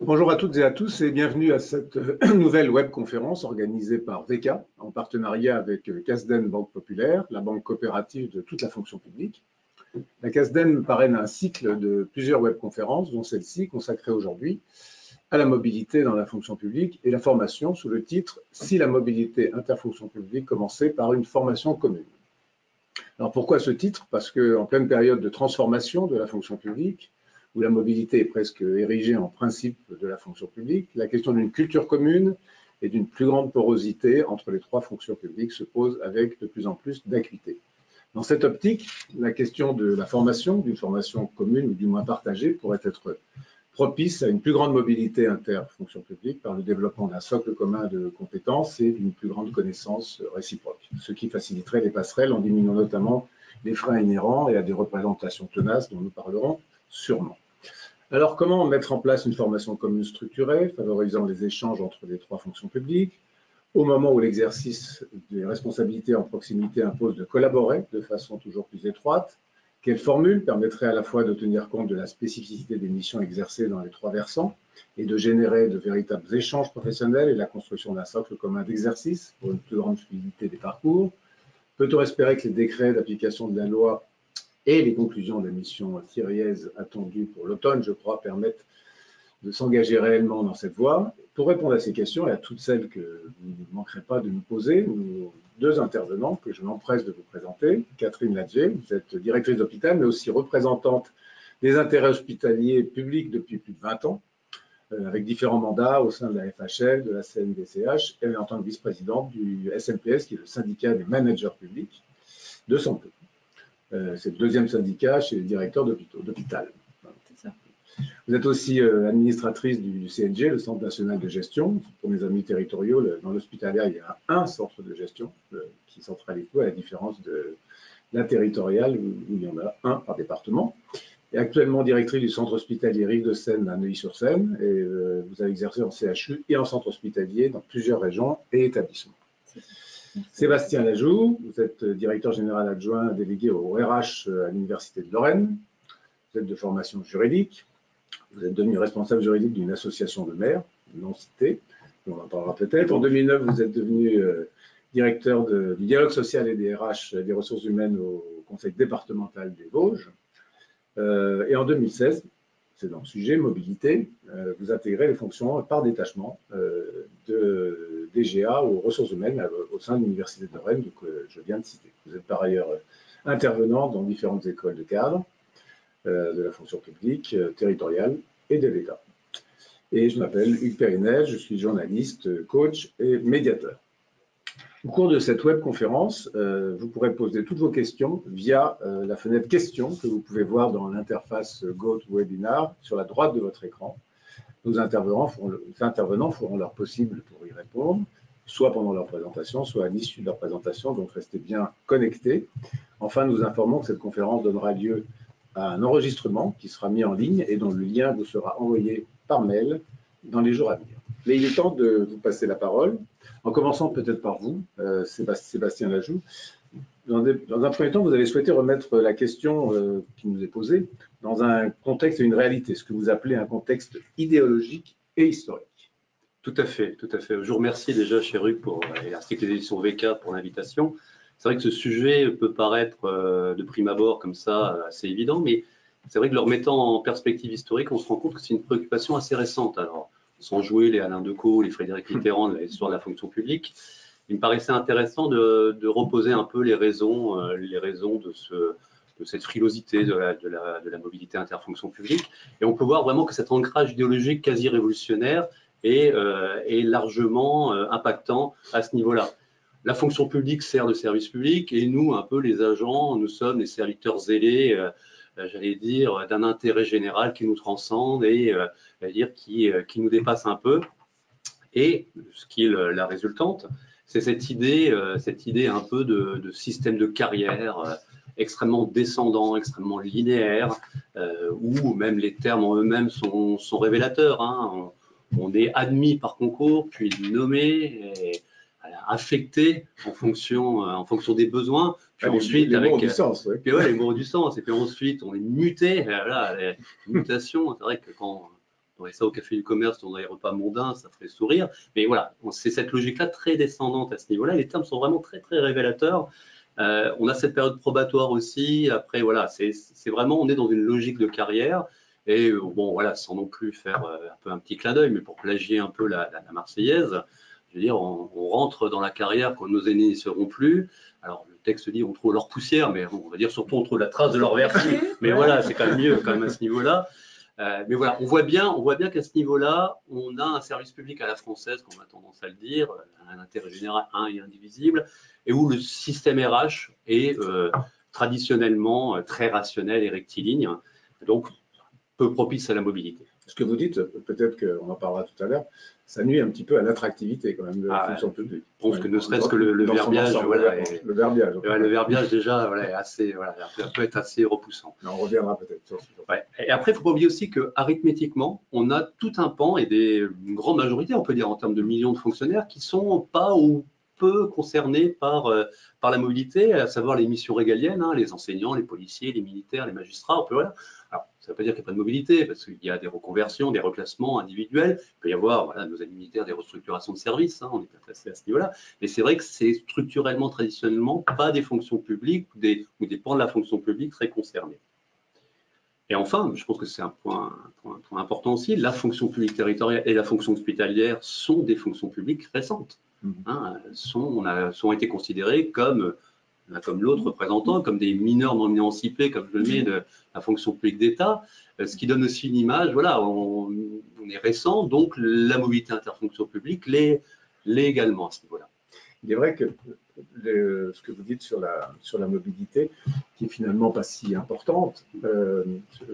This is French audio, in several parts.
Bonjour à toutes et à tous et bienvenue à cette nouvelle webconférence organisée par VK en partenariat avec Casden Banque Populaire, la banque coopérative de toute la fonction publique. La Casden parraine un cycle de plusieurs webconférences, dont celle-ci consacrée aujourd'hui à la mobilité dans la fonction publique et la formation sous le titre « Si la mobilité interfonction publique commençait par une formation commune ». Alors pourquoi ce titre? Parce qu'en pleine période de transformation de la fonction publique, où la mobilité est presque érigée en principe de la fonction publique, la question d'une culture commune et d'une plus grande porosité entre les trois fonctions publiques se pose avec de plus en plus d'acuité. Dans cette optique, la question de la formation, d'une formation commune ou du moins partagée, pourrait être propice à une plus grande mobilité inter-fonction publique par le développement d'un socle commun de compétences et d'une plus grande connaissance réciproque, ce qui faciliterait les passerelles en diminuant notamment les freins inhérents et à des représentations tenaces dont nous parlerons sûrement. Alors, comment mettre en place une formation commune structurée, favorisant les échanges entre les trois fonctions publiques, au moment où l'exercice des responsabilités en proximité impose de collaborer de façon toujours plus étroite? Quelle formule permettrait à la fois de tenir compte de la spécificité des missions exercées dans les trois versants et de générer de véritables échanges professionnels et la construction d'un socle commun d'exercice pour une plus grande fluidité des parcours? Peut-on espérer que les décrets d'application de la loi et les conclusions de la mission Thiriez attendues pour l'automne, je crois, permettent de s'engager réellement dans cette voie? Pour répondre à ces questions et à toutes celles que vous ne manquerez pas de nous poser, nous deux intervenants que je m'empresse de vous présenter. Catherine Ladger, vous êtes directrice d'hôpital, mais aussi représentante des intérêts hospitaliers publics depuis plus de 20 ans, avec différents mandats au sein de la FHL, de la CNDCH et en tant que vice-présidente du SNPS, qui est le syndicat des managers publics de santé. C'est le deuxième syndicat chez les directeurs d'hôpital. Vous êtes aussi administratrice du CNG, le Centre national de gestion. Pour mes amis territoriaux, dans l'hospitalière, il y a un centre de gestion qui centralise tout, à la différence de la territoriale, où il y en a un par département. Et actuellement directrice du centre hospitalier Rive de Seine à Neuilly-sur-Seine. Et vous avez exercé en CHU et en centre hospitalier dans plusieurs régions et établissements. Sébastien Lajoux, vous êtes directeur général adjoint délégué au RH à l'Université de Lorraine. Vous êtes de formation juridique. Vous êtes devenu responsable juridique d'une association de maires, non citée, on en parlera peut-être. En 2009, vous êtes devenu directeur du dialogue social et des RH, des ressources humaines au conseil départemental des Vosges. Et en 2016, c'est dans le sujet mobilité, vous intégrez les fonctions par détachement de DGA aux ressources humaines au sein de l'Université de Lorraine, que je viens de citer. Vous êtes par ailleurs intervenant dans différentes écoles de cadre, de la fonction publique, territoriale et de l'État. Et je m'appelle Hugues Périnet, je suis journaliste, coach et médiateur. Au cours de cette webconférence, vous pourrez poser toutes vos questions via la fenêtre questions que vous pouvez voir dans l'interface GoToWebinar sur la droite de votre écran. Nos intervenants feront leur possible pour y répondre, soit pendant leur présentation, soit à l'issue de leur présentation, donc restez bien connectés. Enfin, nous informons que cette conférence donnera lieu à un enregistrement qui sera mis en ligne et dont le lien vous sera envoyé par mail dans les jours à venir. Mais il est temps de vous passer la parole, en commençant peut-être par vous, Sébastien Lajoux. Dans un premier temps, vous avez souhaité remettre la question qui nous est posée dans un contexte et une réalité, ce que vous appelez un contexte idéologique et historique. Tout à fait, tout à fait. Je vous remercie déjà, cher Hugues, pour l'article des éditions VK pour l'invitation. C'est vrai que ce sujet peut paraître de prime abord comme ça assez évident, mais c'est vrai que le remettant en perspective historique, on se rend compte que c'est une préoccupation assez récente. Alors, sans jouer les Alain Decaux, les Frédéric Mitterrand de l'histoire de la fonction publique, il me paraissait intéressant de reposer un peu les raisons de cette frilosité de la mobilité interfonction publique. Et on peut voir vraiment que cet ancrage idéologique quasi révolutionnaire est largement impactant à ce niveau-là. La fonction publique sert de service public et nous, un peu les agents, nous sommes les serviteurs zélés, j'allais dire, d'un intérêt général qui nous transcende et qui nous dépasse un peu. Et ce qui est la résultante, c'est cette idée un peu de système de carrière extrêmement descendant, extrêmement linéaire, où même les termes en eux-mêmes sont révélateurs. Hein. On est admis par concours, puis nommé, et affecté en fonction des besoins. Puis ensuite, les mots du sens, oui. Les mots du sens. Et puis ensuite, on est muté. Voilà, les mutations, c'est vrai que quand on aurait ça au café du commerce, on aurait des repas mondains, ça ferait sourire. Mais voilà, c'est cette logique-là très descendante à ce niveau-là. Les termes sont vraiment très, très révélateurs. On a cette période probatoire aussi. Après, voilà, c'est vraiment, on est dans une logique de carrière. Et bon, voilà, sans non plus faire un peu un petit clin d'œil, mais pour plagier un peu la Marseillaise, je veux dire, on rentre dans la carrière quand nos aînés n'y seront plus. Alors, le texte dit on trouve leur poussière, mais bon, on va dire surtout on trouve la trace de leur vertu. Mais voilà, c'est quand même mieux quand même à ce niveau-là. Mais voilà, on voit bien qu'à ce niveau-là, on a un service public à la française, comme on a tendance à le dire, un intérêt général, un et indivisible, et où le système RH est traditionnellement très rationnel et rectiligne, donc peu propice à la mobilité. Ce que vous dites, peut-être qu'on en parlera tout à l'heure, ça nuit un petit peu à l'attractivité quand même de la fonction publique. Je pense que ne serait-ce que le verbiage, voilà, le verbiage. Le verbiage déjà, voilà, est assez, voilà, peut être assez repoussant. Mais on reviendra peut-être sur ça. Ouais. Et après, il ne faut pas oublier aussi que arithmétiquement, on a tout un pan et une grande majorité, on peut dire en termes de millions de fonctionnaires, qui sont pas ou peu concernés par la mobilité, à savoir les missions régaliennes, hein, les enseignants, les policiers, les militaires, les magistrats. Voilà. Alors, ça ne veut pas dire qu'il n'y a pas de mobilité, parce qu'il y a des reconversions, des reclassements individuels. Il peut y avoir, voilà, nos amis militaires, des restructurations de services, hein, on est pas placé à ce niveau-là. Mais c'est vrai que c'est structurellement, traditionnellement, pas des fonctions publiques ou des pans de la fonction publique très concernés. Et enfin, je pense que c'est un point important aussi, la fonction publique territoriale et la fonction hospitalière sont des fonctions publiques récentes. Hein, ont été considérées comme l'autre représentant, comme des mineurs non émancipés, comme je le mets, de la fonction publique d'État, ce qui donne aussi une image, voilà, on est récent, donc la mobilité interfonction publique l'est également à ce niveau-là. Il est vrai que ce que vous dites sur la mobilité, qui est finalement pas si importante,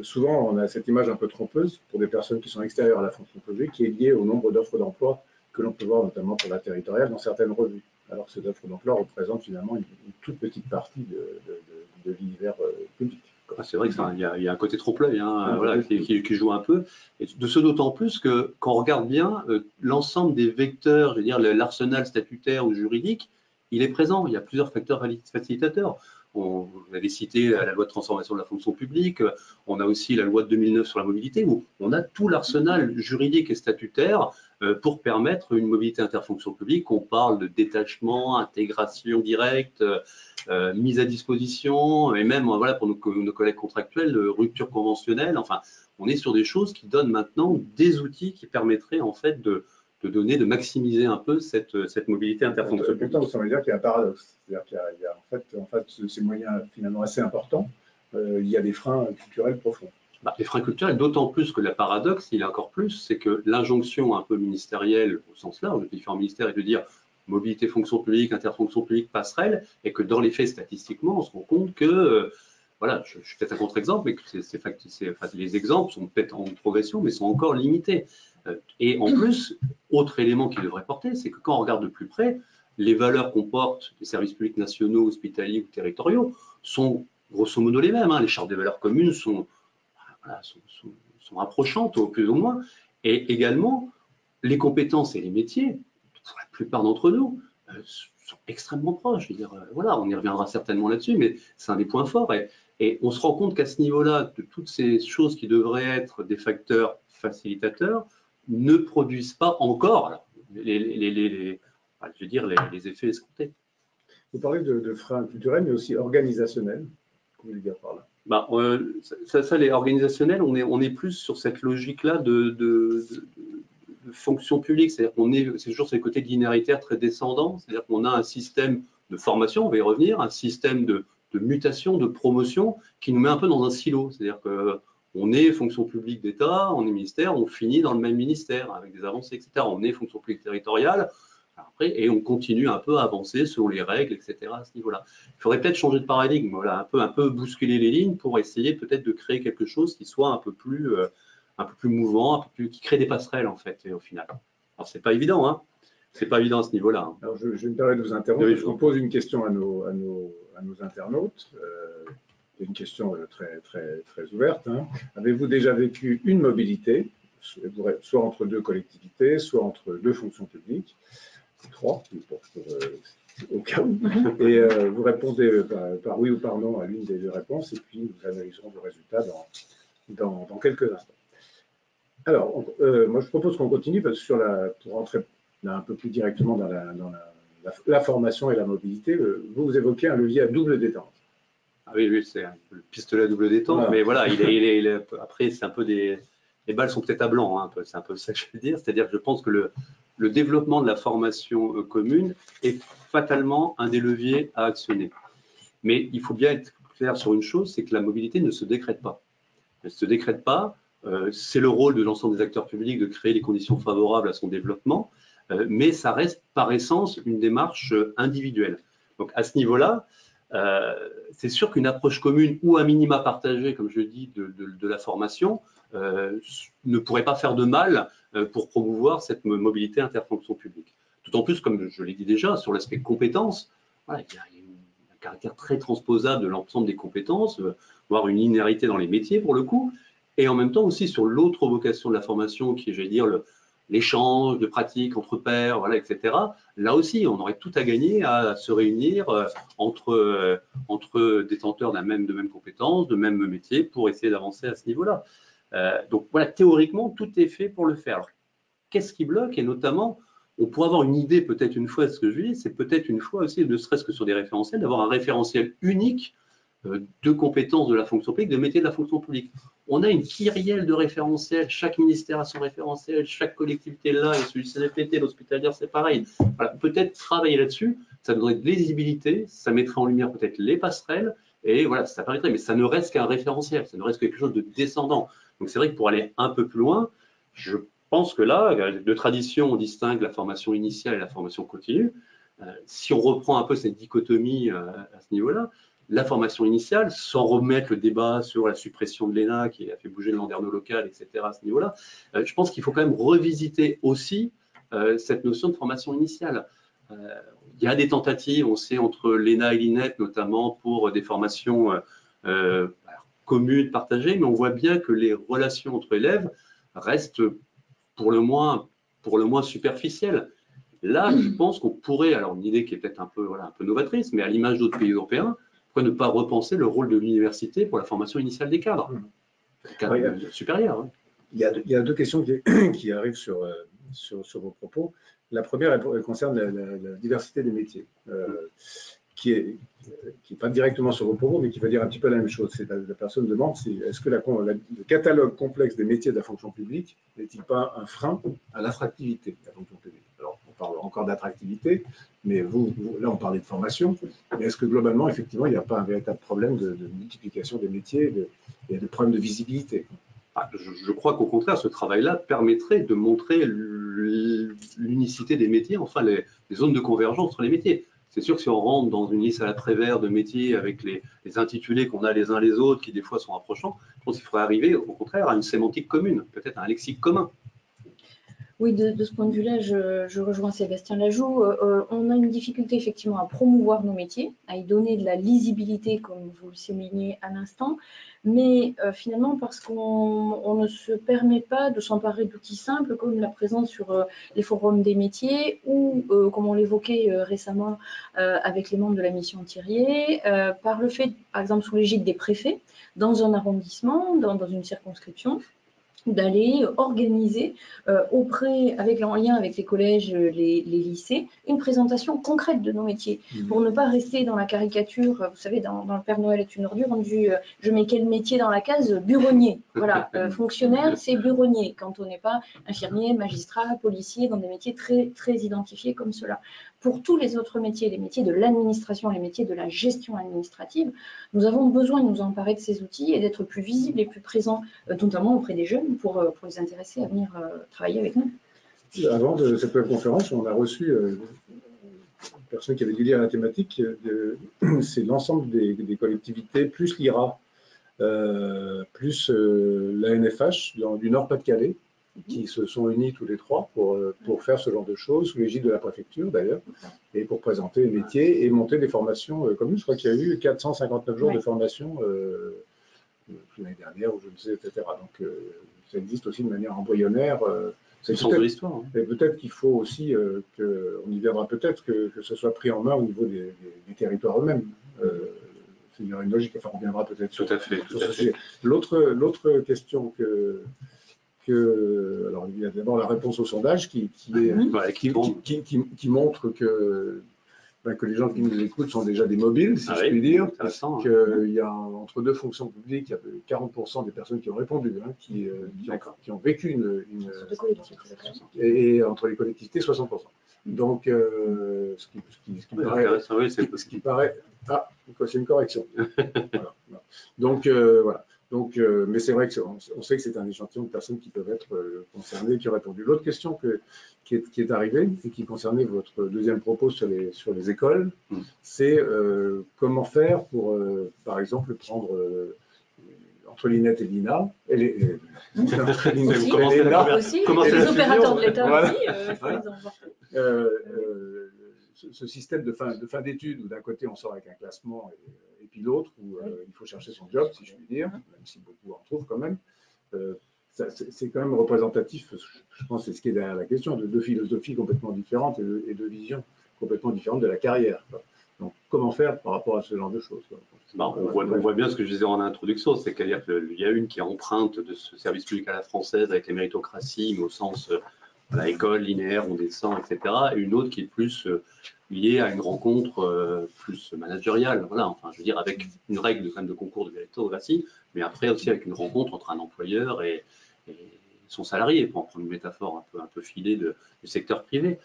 souvent on a cette image un peu trompeuse pour des personnes qui sont extérieures à la fonction publique, qui est liée au nombre d'offres d'emploi que l'on peut voir notamment pour la territoriale dans certaines revues. Alors que ces offres d'emploi représentent finalement une toute petite partie de l'univers public. C'est vrai qu'il y a un côté trompe-l'œil, hein, voilà, qui joue un peu. Et de ce d'autant plus que quand on regarde bien l'ensemble des vecteurs, je veux dire l'arsenal statutaire ou juridique, il est présent. Il y a plusieurs facteurs facilitateurs. Vous avez cité la loi de transformation de la fonction publique. On a aussi la loi de 2009 sur la mobilité, où on a tout l'arsenal juridique et statutaire pour permettre une mobilité interfonction publique. On parle de détachement, intégration directe, mise à disposition, et même voilà, pour nos collègues contractuels, rupture conventionnelle. Enfin, on est sur des choses qui donnent maintenant des outils qui permettraient en fait de maximiser un peu cette mobilité interfonction publique. Pourtant, vous semblez dire qu'il y a un paradoxe. C'est-à-dire qu'il y a en fait ces moyens finalement assez importants, il y a des freins culturels profonds. Les freins culturels, d'autant plus que le paradoxe, il est encore plus, c'est que l'injonction un peu ministérielle au sens large, de différents ministères, est de dire mobilité, fonction publique, interfonction publique, passerelle, et que dans les faits, statistiquement, on se rend compte que, voilà, je suis peut-être un contre-exemple, mais que les exemples sont peut-être en progression, mais sont encore limités. Et en plus, autre élément qui devrait porter, c'est que quand on regarde de plus près, les valeurs qu'on porte des services publics nationaux, hospitaliers ou territoriaux sont grosso modo les mêmes. Hein. Les chartes des valeurs communes sont approchantes au plus ou moins. Et également, les compétences et les métiers, pour la plupart d'entre nous, sont extrêmement proches. Je veux dire, voilà, on y reviendra certainement là-dessus, mais c'est un des points forts. Et on se rend compte qu'à ce niveau-là, de toutes ces choses qui devraient être des facteurs facilitateurs, ne produisent pas encore les effets escomptés. Vous parlez de freins culturels, mais aussi organisationnels. Qu'est-ce que vous voulez dire par là? Ça, les organisationnels, on est plus sur cette logique-là de fonction publique. C'est-à-dire qu'on c'est toujours sur les côtés linéaritaires très descendants. C'est-à-dire qu'on a un système de formation, on va y revenir, un système de mutation, de promotion qui nous met un peu dans un silo. C'est-à-dire qu'on est fonction publique d'État, on est ministère, on finit dans le même ministère avec des avancées, etc. On est fonction publique territoriale. Après, et on continue un peu à avancer selon les règles, etc. à ce niveau-là. Il faudrait peut-être changer de paradigme, voilà, un peu bousculer les lignes pour essayer peut-être de créer quelque chose qui soit un peu plus mouvant, qui crée des passerelles en fait, et au final. Alors c'est pas évident, hein. C'est pas évident à ce niveau-là. Hein. Alors je me permets de vous interrompre, parce qu'on pose une question à nos internautes. C'est une question très ouverte. Hein. Avez-vous déjà vécu une mobilité, soit entre deux collectivités, soit entre deux fonctions publiques? 3, au cas où. Et vous répondez par oui ou par non à l'une des deux réponses, et puis nous analyserons le résultat dans quelques instants. Alors, moi je propose qu'on continue parce que pour rentrer là, un peu plus directement dans la formation et la mobilité, vous évoquez un levier à double détente. Ah oui, oui, c'est le pistolet à double détente, Voilà. mais voilà, après, c'est un peu les balles sont peut-être à blanc, hein, c'est un peu ça que je veux dire. C'est-à-dire que je pense que le développement de la formation commune est fatalement un des leviers à actionner. Mais il faut bien être clair sur une chose, c'est que la mobilité ne se décrète pas. Elle ne se décrète pas. C'est le rôle de l'ensemble des acteurs publics de créer les conditions favorables à son développement, mais ça reste par essence une démarche individuelle. Donc à ce niveau-là, c'est sûr qu'une approche commune ou à minima partagée, comme je dis, de la formation ne pourrait pas faire de mal pour promouvoir cette mobilité interfonction publique. D'autant plus, comme je l'ai dit déjà, sur l'aspect compétences, voilà, il y a un caractère très transposable de l'ensemble des compétences, voire une linéarité dans les métiers pour le coup, et en même temps aussi sur l'autre vocation de la formation qui est, j'allais dire, l'échange de pratiques entre pairs, voilà, etc. Là aussi, on aurait tout à gagner à se réunir entre détenteurs de même compétence, de même métier, pour essayer d'avancer à ce niveau-là. Donc voilà, théoriquement, tout est fait pour le faire. Alors, qu'est-ce qui bloque? Et notamment, on pourrait avoir une idée peut-être une fois, ce que je dis, c'est peut-être une fois aussi, ne serait-ce que sur des référentiels, d'avoir un référentiel unique de compétences de la fonction publique, de métiers de la fonction publique. On a une kyrielle de référentiels, chaque ministère a son référentiel, chaque collectivité là, et celui du CNFPT, l'hospitalière, c'est pareil. Voilà, peut-être travailler là-dessus, ça donnerait de lisibilité, ça mettrait en lumière peut-être les passerelles, et voilà, ça permettrait, mais ça ne reste qu'un référentiel, ça ne reste que quelque chose de descendant. Donc c'est vrai que pour aller un peu plus loin, je pense que là, de tradition, on distingue la formation initiale et la formation continue. Si on reprend un peu cette dichotomie à ce niveau-là, la formation initiale, sans remettre le débat sur la suppression de l'ENA qui a fait bouger le landerneau local, etc. à ce niveau-là, je pense qu'il faut quand même revisiter aussi cette notion de formation initiale. Il y a des tentatives, on sait, entre l'ENA et l'INET, notamment pour des formations communes, partagées, mais on voit bien que les relations entre élèves restent pour le moins superficielles. Là, je pense qu'on pourrait, alors une idée qui est peut-être un peu novatrice, mais à l'image d'autres pays européens, pourquoi ne pas repenser le rôle de l'université pour la formation initiale des cadres, supérieurs. Hein. Il y a deux questions qui arrivent sur vos propos. La première, elle concerne la diversité des métiers, qui est pas directement sur vos propos, mais qui va dire un petit peu la même chose. La personne demande est-ce que le catalogue complexe des métiers de la fonction publique n'est-il pas un frein à l'attractivité de la fonction publique? Alors, on parle encore d'attractivité, mais là, on parlait de formation. Mais est-ce que globalement, effectivement, il n'y a pas un véritable problème de multiplication des métiers et de problème de visibilité? Je crois qu'au contraire, ce travail-là permettrait de montrer l'unicité des métiers, enfin les zones de convergence entre les métiers. C'est sûr que si on rentre dans une liste à la Prévert de métiers avec les intitulés qu'on a les uns les autres, qui des fois sont approchants, je pense qu'il faudrait arriver au contraire à une sémantique commune, peut-être à un lexique commun. Oui, de ce point de vue-là, je rejoins Sébastien Lajoux. On a une difficulté effectivement à promouvoir nos métiers, à y donner de la lisibilité, comme vous le soulignez à l'instant, mais finalement parce qu'on ne se permet pas de s'emparer d'outils simples comme la présence sur les forums des métiers ou, comme on l'évoquait récemment avec les membres de la mission Thirier, par le fait, par exemple, sous l'égide des préfets, dans un arrondissement, dans une circonscription, d'aller organiser en lien avec les collèges, les lycées, une présentation concrète de nos métiers, pour ne pas rester dans la caricature. Vous savez, dans le Père Noël est une ordure, on dit je mets quel métier dans la case? Buronnier. Voilà, fonctionnaire, c'est buronnier, quand on n'est pas infirmier, magistrat, policier, dans des métiers très, très identifiés comme cela. Pour tous les autres métiers, les métiers de l'administration, les métiers de la gestion administrative, nous avons besoin de nous emparer de ces outils et d'être plus visibles et plus présents, notamment auprès des jeunes, pour les intéresser à venir travailler avec nous. Avant de cette conférence, on a reçu une personne qui avait dû lire la thématique. C'est l'ensemble des collectivités, plus l'IRA, plus l'ANFH du Nord-Pas-de-Calais, qui se sont unis tous les trois pour faire ce genre de choses, sous l'égide de la préfecture d'ailleurs, et pour présenter les métiers et monter des formations communes. Je crois qu'il y a eu 459 jours de formation l'année dernière, ou je ne sais, etc. Donc ça existe aussi de manière embryonnaire. C'est le sens de l'histoire. Hein. Et peut-être qu'il faut aussi, on y viendra peut-être, que ce soit pris en main au niveau des territoires eux-mêmes. Il y aura une logique, enfin on reviendra peut-être sur ce sujet. L'autre question alors il y a d'abord la réponse au sondage qui montre que les gens qui nous écoutent sont déjà des mobiles, si je puis dire, parce qu'il y a entre deux fonctions publiques, il y a 40% des personnes qui ont répondu, qui ont vécu et entre les collectivités, 60%. Donc, ce qui paraît... Ah, c'est une correction. Voilà. Donc, voilà. Donc, mais c'est vrai qu'on sait que c'est un échantillon de personnes qui peuvent être concernées, qui ont répondu. L'autre question qui est arrivée et qui concernait votre deuxième propos sur les écoles, c'est comment faire pour, par exemple, prendre entre l'INET et l'INA, les opérateurs de l'État aussi, ce système de fin d'études où d'un côté on sort avec un classement et puis l'autre où il faut chercher son job, si je puis dire, même si beaucoup en trouvent quand même. C'est quand même représentatif, je pense, c'est ce qui est derrière la question, de deux philosophies complètement différentes et de visions complètement différentes de la carrière. Donc, comment faire par rapport à ce genre de choses? On voit bien ce que je disais en introduction, c'est-à-dire qu'il y a une qui est empreinte de ce service public à la française avec les méritocraties, mais au sens école, linéaire, on descend, etc. Et une autre qui est plus liée à une rencontre plus managériale, voilà, enfin, je veux dire, avec une règle quand même de concours de méritocratie, mais après aussi avec une rencontre entre un employeur et son salarié, pour en prendre une métaphore un peu filée du secteur privé.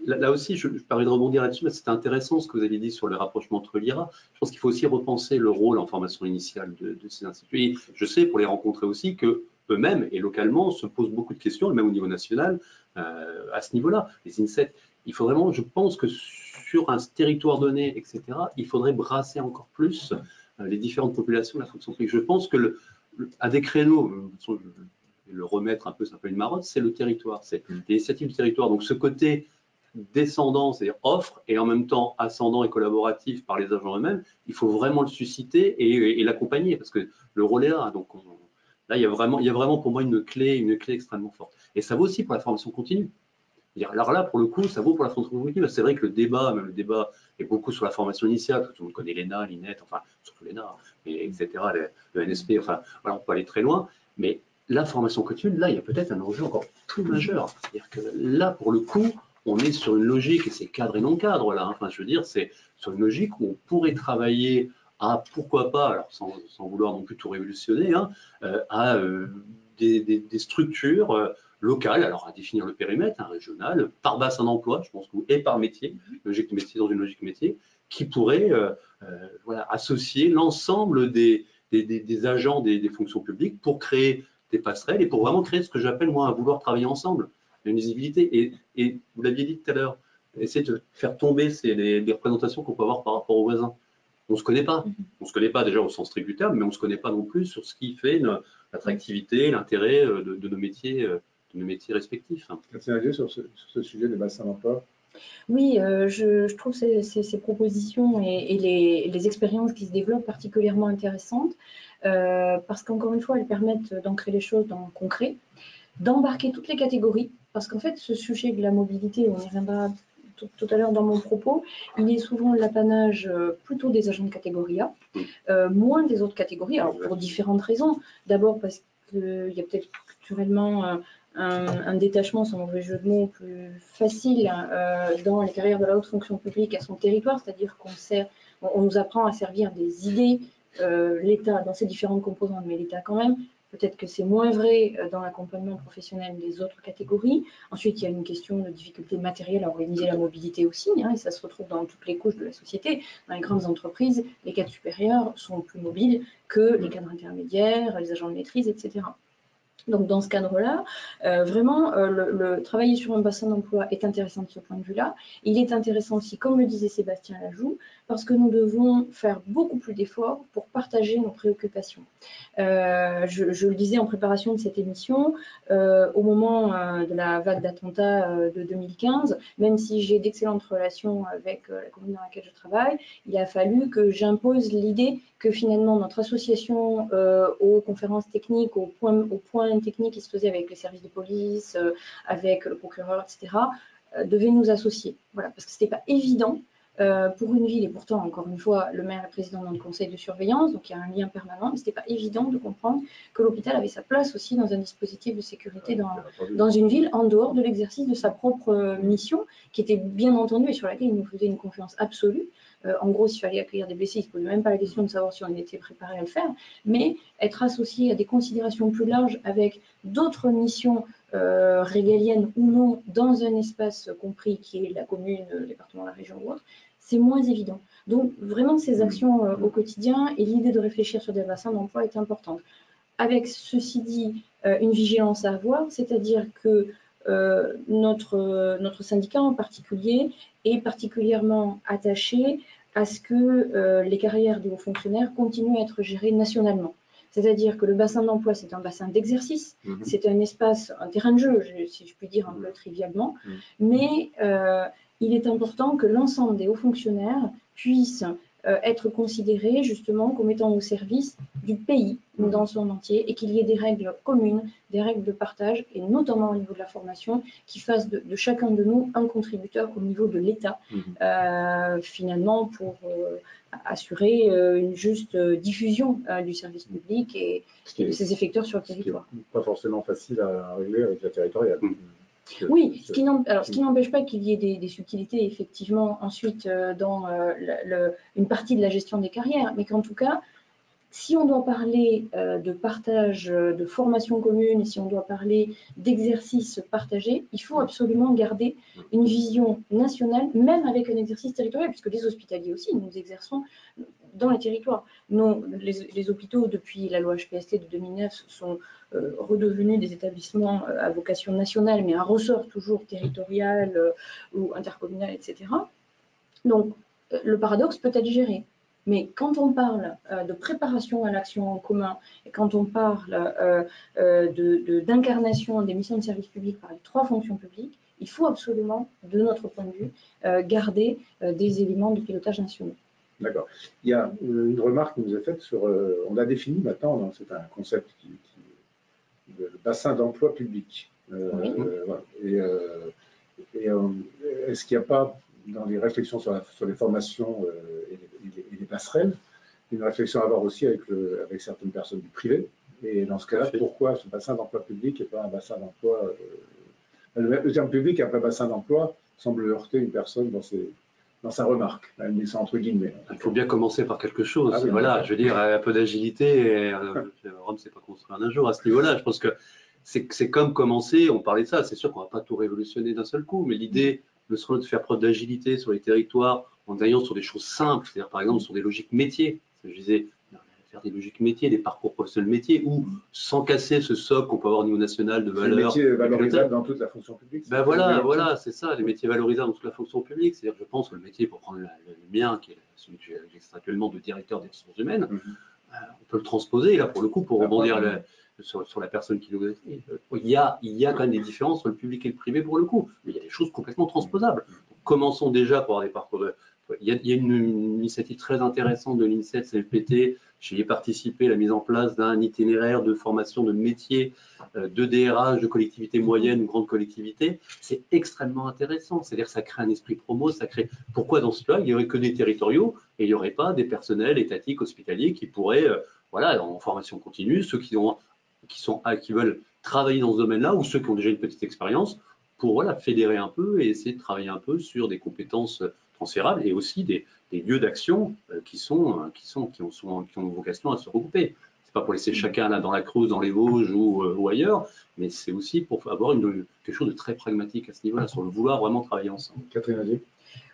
Là aussi, je parlais de rebondir là-dessus, mais c'était intéressant ce que vous avez dit sur le rapprochement entre l'IRA. Je pense qu'il faut aussi repenser le rôle en formation initiale de ces instituts. Et je sais, pour les rencontrer aussi, que eux-mêmes et localement se posent beaucoup de questions, même au niveau national, à ce niveau-là. Les INSET, il faut vraiment, je pense que sur un territoire donné, etc., il faudrait brasser encore plus les différentes populations de la fonction publique. Je pense que à des créneaux, le remettre un peu, c'est un peu une marotte, c'est le territoire, c'est l'initiative du territoire. Donc ce côté descendant, c'est-à-dire offre, et en même temps ascendant et collaboratif par les agents eux-mêmes, il faut vraiment le susciter et l'accompagner, parce que le rôle est là. Donc là, il y a vraiment pour moi une clé extrêmement forte. Et ça vaut aussi pour la formation continue. Alors là, pour le coup, ça vaut pour la formation continue. C'est vrai que le débat est beaucoup sur la formation initiale. Tout le monde connaît l'ENA, l'INET, enfin, surtout l'ENA, etc., le NSP, enfin, voilà, on peut aller très loin. Mais la formation continue, là, il y a peut-être un enjeu encore plus majeur. C'est-à-dire que là, pour le coup, on est sur une logique, et c'est cadre et non cadre, là. Enfin, je veux dire, c'est sur une logique où on pourrait travailler à, pourquoi pas, alors sans vouloir non plus tout révolutionner, à des structures locales, alors à définir le périmètre, régional, par bassin d'emploi, je pense, et par métier, logique métier dans une logique métier, qui pourrait associer l'ensemble des agents des fonctions publiques pour créer des passerelles et pour vraiment créer ce que j'appelle, moi, un vouloir travailler ensemble, une visibilité. Et vous l'aviez dit tout à l'heure, essayer de faire tomber les représentations qu'on peut avoir par rapport aux voisins. On ne se connaît pas. On ne se connaît pas déjà au sens strict du terme, mais on ne se connaît pas non plus sur ce qui fait l'attractivité, l'intérêt de nos métiers respectifs. Catherine, sur ce sujet des bassins d'emploi. Oui, je trouve ces propositions et les expériences qui se développent particulièrement intéressantes parce qu'encore une fois, elles permettent d'ancrer les choses dans le concret, d'embarquer toutes les catégories, parce qu'en fait, ce sujet de la mobilité, on y reviendra tout à l'heure dans mon propos, il est souvent l'apanage plutôt des agents de catégorie A, moins des autres catégories, alors pour différentes raisons. D'abord parce qu'il y a peut-être culturellement un détachement, sans mauvais jeu de mots, plus facile dans les carrières de la haute fonction publique à son territoire, c'est-à-dire on nous apprend à servir des idées, l'État dans ses différentes composantes, mais l'État quand même. Peut-être que c'est moins vrai dans l'accompagnement professionnel des autres catégories. Ensuite, il y a une question de difficulté matérielle à organiser la mobilité aussi, et ça se retrouve dans toutes les couches de la société. Dans les grandes entreprises, les cadres supérieurs sont plus mobiles que les cadres intermédiaires, les agents de maîtrise, etc. Donc, dans ce cadre-là, vraiment, travailler sur un bassin d'emploi est intéressant de ce point de vue-là. Il est intéressant aussi, comme le disait Sébastien Lajoux, parce que nous devons faire beaucoup plus d'efforts pour partager nos préoccupations. Je le disais en préparation de cette émission, au moment de la vague d'attentats de 2015, même si j'ai d'excellentes relations avec la commune dans laquelle je travaille, il a fallu que j'impose l'idée que finalement notre association aux conférences techniques, aux points techniques qui se faisaient avec les services de police, avec le procureur, etc., devait nous associer. Voilà, parce que ce n'était pas évident pour une ville, et pourtant, encore une fois, le maire est président d'un conseil de surveillance, donc il y a un lien permanent, mais ce n'était pas évident de comprendre que l'hôpital avait sa place aussi dans un dispositif de sécurité dans une ville, en dehors de l'exercice de sa propre mission, qui était bien entendu et sur laquelle il nous faisait une confiance absolue. En gros, s'il fallait accueillir des blessés, il ne se posait même pas la question de savoir si on était préparé à le faire, mais être associé à des considérations plus larges avec d'autres missions régaliennes ou non dans un espace compris qui est la commune, le département, la région ou autre, c'est moins évident. Donc, vraiment, ces actions au quotidien et l'idée de réfléchir sur des bassins d'emploi est importante. Avec, ceci dit, une vigilance à avoir, c'est-à-dire que notre syndicat en particulier est particulièrement attaché à ce que les carrières des hauts fonctionnaires continuent à être gérées nationalement. C'est-à-dire que le bassin d'emploi, c'est un bassin d'exercice, c'est un espace, un terrain de jeu, si je puis dire un peu trivialement, mais il est important que l'ensemble des hauts fonctionnaires puissent être considérés justement comme étant au service du pays dans son entier et qu'il y ait des règles communes, des règles de partage et notamment au niveau de la formation qui fassent de chacun de nous un contributeur au niveau de l'État finalement pour assurer une juste diffusion du service public et de ses effecteurs sur le territoire. Pas forcément facile à régler avec la territoriale. Oui, ce qui n'empêche pas qu'il y ait des subtilités effectivement ensuite dans une partie de la gestion des carrières, mais qu'en tout cas, si on doit parler de partage de formation commune et si on doit parler d'exercice partagé, il faut absolument garder une vision nationale, même avec un exercice territorial, puisque les hospitaliers aussi, nous exerçons dans les territoires. Les hôpitaux, depuis la loi HPST de 2009, sont redevenus des établissements à vocation nationale, mais un ressort toujours territorial ou intercommunal, etc. Donc, le paradoxe peut être géré. Mais quand on parle de préparation à l'action en commun et quand on parle d'incarnation des missions de service public par les trois fonctions publiques, il faut absolument, de notre point de vue, garder des éléments de pilotage nationaux. D'accord. Il y a une remarque qui nous est faite sur... on a défini maintenant, c'est un concept de bassin d'emploi public. Oui. Voilà. Est-ce qu'il n'y a pas, dans les réflexions sur les formations et les passerelles, une réflexion à avoir aussi avec certaines personnes du privé? Et dans ce cas-là, pourquoi ce bassin d'emploi public et pas un bassin d'emploi... le terme public après bassin d'emploi semble heurter une personne dans sa remarque. Elle met ça entre guillemets. Il faut bien commencer par quelque chose. Ah oui, voilà, je veux dire, un peu d'agilité. Rome, c'est pas construit en un jour à ce niveau-là. Je pense que c'est comme commencer. On parlait de ça. C'est sûr qu'on va pas tout révolutionner d'un seul coup, mais l'idée ne serait de faire preuve d'agilité sur les territoires en allant sur des choses simples, c'est-à-dire par exemple sur des logiques métiers. Je disais, faire des logiques métiers, des parcours professionnels métiers, ou sans casser ce socle qu'on peut avoir au niveau national de valeur. Les métiers valorisables dans toute la fonction publique. Ben voilà, c'est ça, les métiers valorisables dans toute la fonction publique. C'est-à-dire, je pense que le métier, pour prendre le mien, qui est celui que j'exerce actuellement de directeur des ressources humaines, on peut le transposer. Et là, pour le coup, pour rebondir sur la personne qui nous a dit, il y a quand même des différences entre le public et le privé pour le coup, mais il y a des choses complètement transposables. Donc, commençons déjà par avoir des parcours Il y a une initiative très intéressante de l'INSEE, CFPT. J'y ai participé, la mise en place d'un itinéraire de formation de métiers de DRH, de collectivités moyennes ou grandes collectivités. C'est extrêmement intéressant. C'est-à-dire que ça crée un esprit promo, ça crée. Pourquoi dans ce cas, il n'y aurait que des territoriaux et il n'y aurait pas des personnels étatiques, hospitaliers qui pourraient, voilà, en formation continue, ceux qui veulent travailler dans ce domaine-là ou ceux qui ont déjà une petite expérience pour voilà, fédérer un peu et essayer de travailler un peu sur des compétences transférables et aussi des lieux d'action qui ont vocation à se regrouper. C'est pas pour laisser chacun là dans la Creuse, dans les Vosges ou ailleurs, mais c'est aussi pour avoir quelque chose de très pragmatique à ce niveau-là, sur le vouloir vraiment travailler ensemble. Catherine Azier.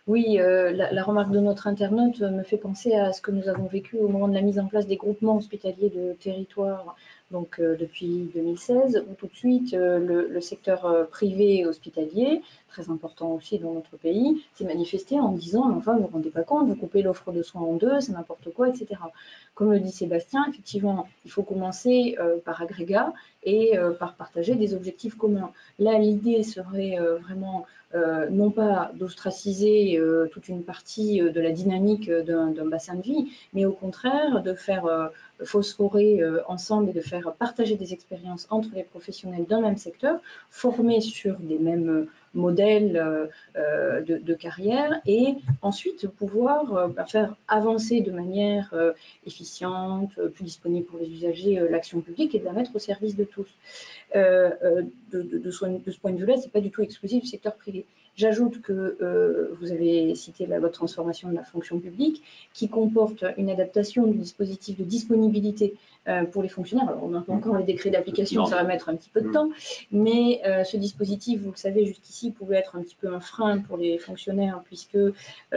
Oui, la remarque de notre internaute me fait penser à ce que nous avons vécu au moment de la mise en place des groupements hospitaliers de territoire, donc depuis 2016, où tout de suite le secteur privé hospitalier, très important aussi dans notre pays, s'est manifesté en disant « enfin, vous ne vous rendez pas compte, vous coupez l'offre de soins en deux, c'est n'importe quoi, etc. » Comme le dit Sébastien, effectivement, il faut commencer par agrégat et par partager des objectifs communs. Là, l'idée serait vraiment non pas d'ostraciser toute une partie de la dynamique d'un bassin de vie, mais au contraire de faire phosphorer ensemble et de faire partager des expériences entre les professionnels d'un même secteur, formés sur des mêmes modèle de carrière, et ensuite pouvoir faire avancer de manière efficiente, plus disponible pour les usagers, l'action publique, et de la mettre au service de tous. De ce point de vue-là, ce n'est pas du tout exclusif du secteur privé. J'ajoute que vous avez cité la loi de transformation de la fonction publique, qui comporte une adaptation du dispositif de disponibilité pour les fonctionnaires. Alors, on n'a pas encore les décrets d'application, ça va mettre un petit peu de temps, mais ce dispositif, vous le savez, jusqu'ici, pouvait être un petit peu un frein pour les fonctionnaires, puisque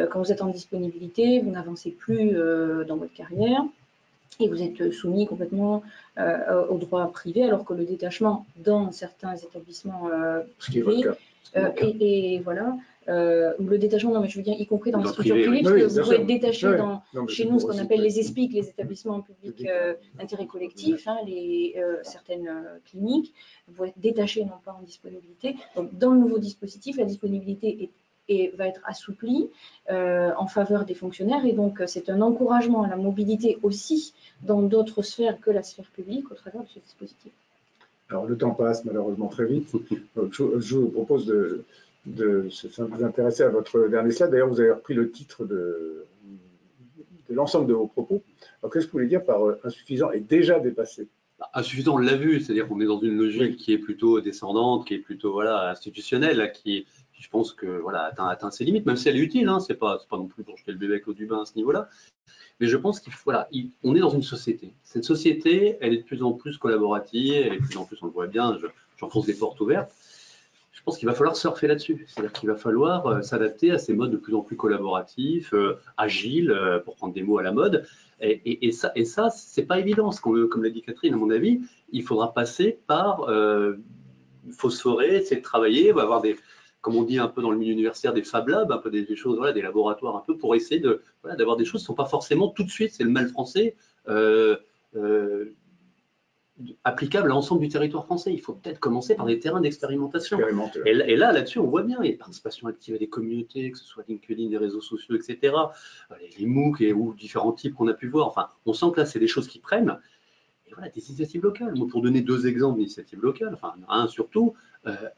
quand vous êtes en disponibilité, vous n'avancez plus dans votre carrière, et vous êtes soumis complètement au droit privé, alors que le détachement dans certains établissements privés, et voilà, le détachement, non mais je veux dire, y compris dans les structures privées, parce que vous pouvez être détaché chez nous, ce qu'on appelle les ESPIC, les établissements publics d'intérêt collectif, hein, certaines cliniques, vous pouvez être détaché, non pas en disponibilité. Donc, dans le nouveau dispositif, la disponibilité va être assouplie en faveur des fonctionnaires, et donc c'est un encouragement à la mobilité aussi dans d'autres sphères que la sphère publique au travers de ce dispositif. Alors le temps passe malheureusement très vite. Je vous propose de vous intéresser à votre dernier slide. D'ailleurs, vous avez repris le titre de l'ensemble de vos propos. Alors qu'est-ce que vous voulez dire par insuffisant et déjà dépassé? Insuffisant, on l'a vu, c'est-à-dire qu'on est dans une logique qui est plutôt descendante, qui est plutôt voilà, institutionnelle, qui je pense que voilà, atteint ses limites, même si elle est utile, hein, c'est pas non plus pour jeter le bébé avec l'eau du bain à ce niveau-là. Mais je pense on est dans une société. Cette société, elle est de plus en plus collaborative, elle est de plus en plus, on le voit bien, j'enfonce des portes ouvertes. Je pense qu'il va falloir surfer là-dessus. C'est-à-dire qu'il va falloir s'adapter à ces modes de plus en plus collaboratifs, agiles, pour prendre des mots à la mode. Et ça, c'est pas évident. Comme l'a dit Catherine, à mon avis, il faudra passer par phosphorer, essayer de travailler, on va avoir comme on dit un peu dans le milieu universitaire, des Fab Labs, un peu des choses, voilà, des laboratoires un peu pour essayer d'avoir des choses qui ne sont pas forcément tout de suite, c'est le mal français, applicable à l'ensemble du territoire français. Il faut peut-être commencer par des terrains d'expérimentation. Et là-dessus, on voit bien, il y a participation active à des communautés, que ce soit LinkedIn, des réseaux sociaux, etc., les MOOC ou différents types qu'on a pu voir. Enfin, on sent que là, c'est des choses qui prennent. Et voilà, des initiatives locales. Pour donner 2 exemples d'initiatives locales, enfin, un surtout,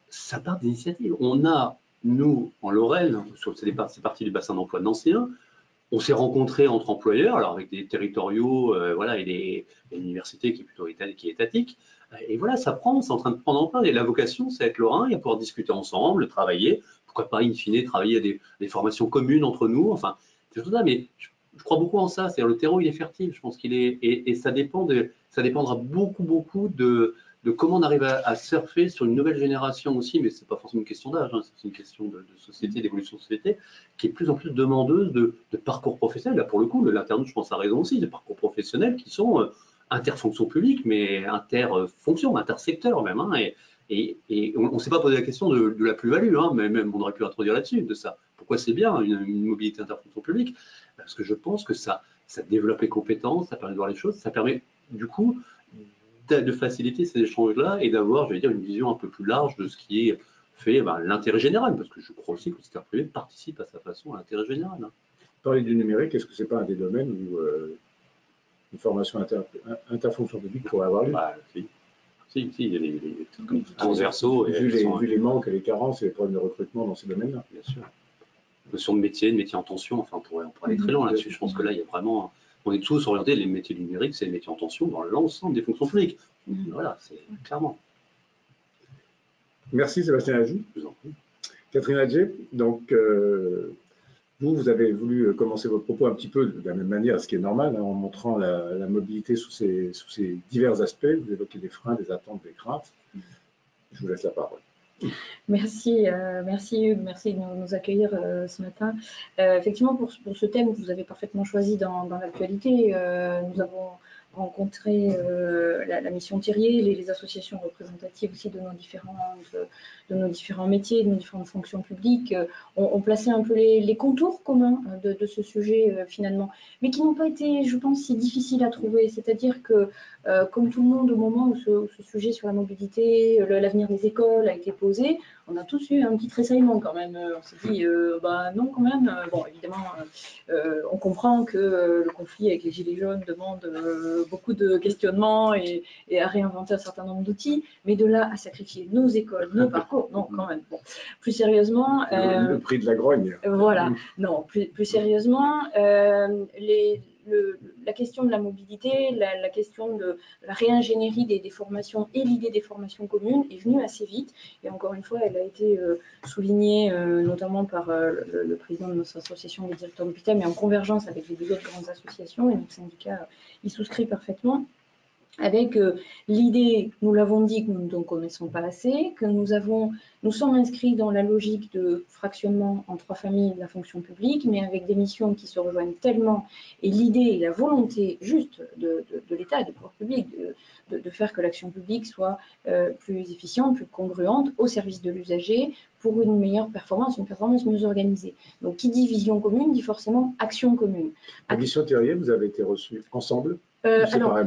ça part d'initiatives. On a, nous, en Lorraine, c'est parti du bassin d'emploi de Nancy 1, on s'est rencontrés entre employeurs, alors avec des territoriaux, voilà, et l'université qui est plutôt étatique. Et voilà, ça prend, c'est en train de prendre en part. Et la vocation, c'est être lorrain et à pouvoir discuter ensemble, travailler, pourquoi pas, in fine, travailler à des formations communes entre nous. Enfin, c'est tout ça, mais je crois beaucoup en ça. C'est-à-dire le terreau, il est fertile. Je pense qu'il est, et ça dépendra beaucoup de comment on arrive à surfer sur une nouvelle génération aussi, mais c'est pas forcément une question d'âge, hein, c'est une question de société, d'évolution de société, qui est de plus en plus demandeuse de parcours professionnels. Là, pour le coup, l'internaute, je pense, a raison aussi, de parcours professionnels qui sont interfonctions publiques, mais interfonctions, intersecteurs même. Hein, et on ne s'est pas posé la question de la plus-value, hein, mais même on aurait pu introduire là-dessus, de ça. Pourquoi c'est bien une mobilité interfonction publique? Parce que je pense que ça développe les compétences, ça permet de voir les choses, ça permet du coup de faciliter ces échanges-là et d'avoir, je vais dire, une vision un peu plus large de ce qui est fait l'intérêt général, parce que je crois aussi que le secteur privé participe à sa façon à l'intérêt général. Hein. Parler du numérique, est-ce que ce n'est pas un des domaines où une formation interfonction publique pourrait avoir lieu? Si, il y a les transversaux. Vu les manques et les carences et les problèmes de recrutement dans ces domaines-là. Bien sûr. Notion de métier en tension, enfin, on pourrait aller très loin là-dessus. Je pense que là, il y a vraiment... On est tous orientés, les métiers du numérique, c'est les métiers en tension dans l'ensemble des fonctions publiques. Voilà, c'est clairement. Merci Sébastien Ajou. Je vous en prie. Catherine Adjé, donc vous avez voulu commencer votre propos un petit peu de la même manière, ce qui est normal, hein, en montrant la mobilité sous ses divers aspects. Vous évoquez des freins, des attentes, des craintes. Je vous laisse la parole. Merci de nous accueillir ce matin. Effectivement, pour ce thème, vous avez parfaitement choisi dans l'actualité. Nous avons rencontré la mission Thirier, les associations représentatives aussi de nos différents métiers, de nos différentes fonctions publiques, ont placé un peu les contours communs de ce sujet finalement, mais qui n'ont pas été, je pense, si difficiles à trouver. C'est-à-dire que, comme tout le monde, au moment où ce sujet sur la mobilité, l'avenir des écoles a été posé, on a tous eu un petit tressaillement quand même. On s'est dit, non quand même. Bon, évidemment, on comprend que le conflit avec les Gilets jaunes demande beaucoup de questionnements et à réinventer un certain nombre d'outils, mais de là à sacrifier nos écoles, nos parcours, non, quand même. Bon. Plus sérieusement... Le prix de la grogne. Voilà, non, plus sérieusement, la question de la mobilité, la question de la réingénierie des formations et l'idée des formations communes est venue assez vite. Et encore une fois, elle a été soulignée notamment par le président de notre association des directeurs d'hôpital, mais en convergence avec les deux autres grandes associations, et notre syndicat y souscrit parfaitement. Avec l'idée, nous l'avons dit, que nous ne connaissons pas assez, que nous sommes inscrits dans la logique de fractionnement en 3 familles de la fonction publique, mais avec des missions qui se rejoignent tellement, et l'idée et la volonté juste de l'État et du pouvoir public de faire que l'action publique soit plus efficiente, plus congruente, au service de l'usager, pour une meilleure performance, une performance mieux organisée. Donc, qui dit vision commune, dit forcément action commune. La mission Thierry, vous avez été reçus ensemble? Alors,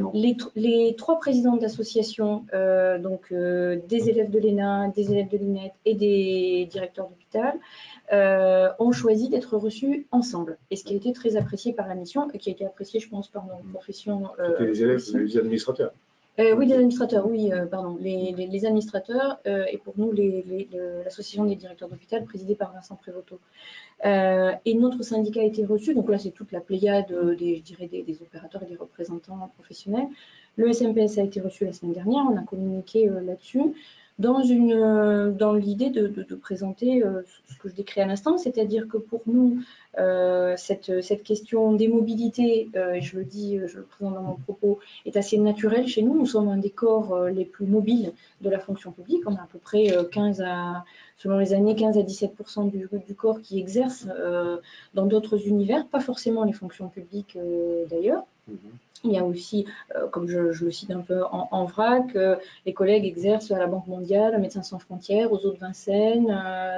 les 3 présidents d'associations, des élèves de l'ENA, des élèves de l'INET et des directeurs d'hôpital, ont choisi d'être reçus ensemble. Et ce qui a été très apprécié par la mission, et qui a été apprécié, je pense, par nos professions. C'était les élèves, les administrateurs. Oui, les administrateurs, oui, pardon. Les administrateurs, et pour nous, l'association des directeurs d'hôpital, présidée par Vincent Prévoto. Et notre syndicat a été reçu, donc là c'est toute la pléiade des opérateurs et des représentants professionnels. Le SMPS a été reçu la semaine dernière, on a communiqué là-dessus, dans l'idée de présenter ce que je décris à l'instant, c'est-à-dire que pour nous, cette question des mobilités, et je le dis, je le présente dans mon propos, est assez naturelle chez nous. Nous sommes un des corps les plus mobiles de la fonction publique. On a à peu près selon les années, 15 à 17% du corps qui exerce dans d'autres univers, pas forcément les fonctions publiques d'ailleurs. Il y a aussi, comme je le cite un peu en vrac, les collègues exercent à la Banque mondiale, à Médecins sans frontières, aux Eaux de Vincennes,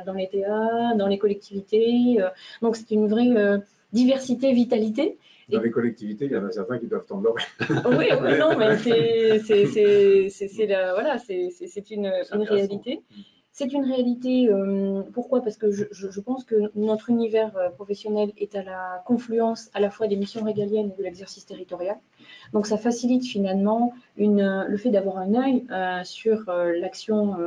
dans les TA, dans les collectivités. Donc c'est une vraie diversité, vitalité. Dans les collectivités, il y en a certains qui doivent tendre l'oreille. Oui, non, mais c'est une réalité. C'est une réalité, pourquoi? Parce que je pense que notre univers professionnel est à la confluence à la fois des missions régaliennes et de l'exercice territorial. Donc ça facilite finalement le fait d'avoir un œil sur l'action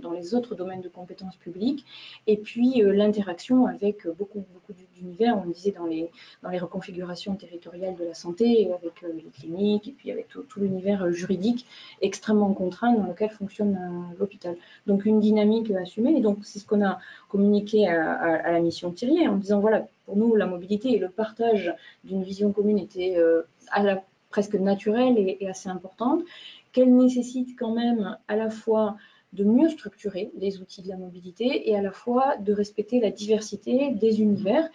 dans les autres domaines de compétences publiques et puis l'interaction avec beaucoup d'univers, on le disait dans les reconfigurations territoriales de la santé, avec les cliniques et puis avec tout l'univers juridique extrêmement contraint dans lequel fonctionne l'hôpital. Donc une dynamique assumée, et donc c'est ce qu'on a communiqué à la mission Thierry en disant voilà, pour nous la mobilité et le partage d'une vision commune était presque naturelle et assez importante, qu'elle nécessite quand même à la fois de mieux structurer les outils de la mobilité et à la fois de respecter la diversité des univers.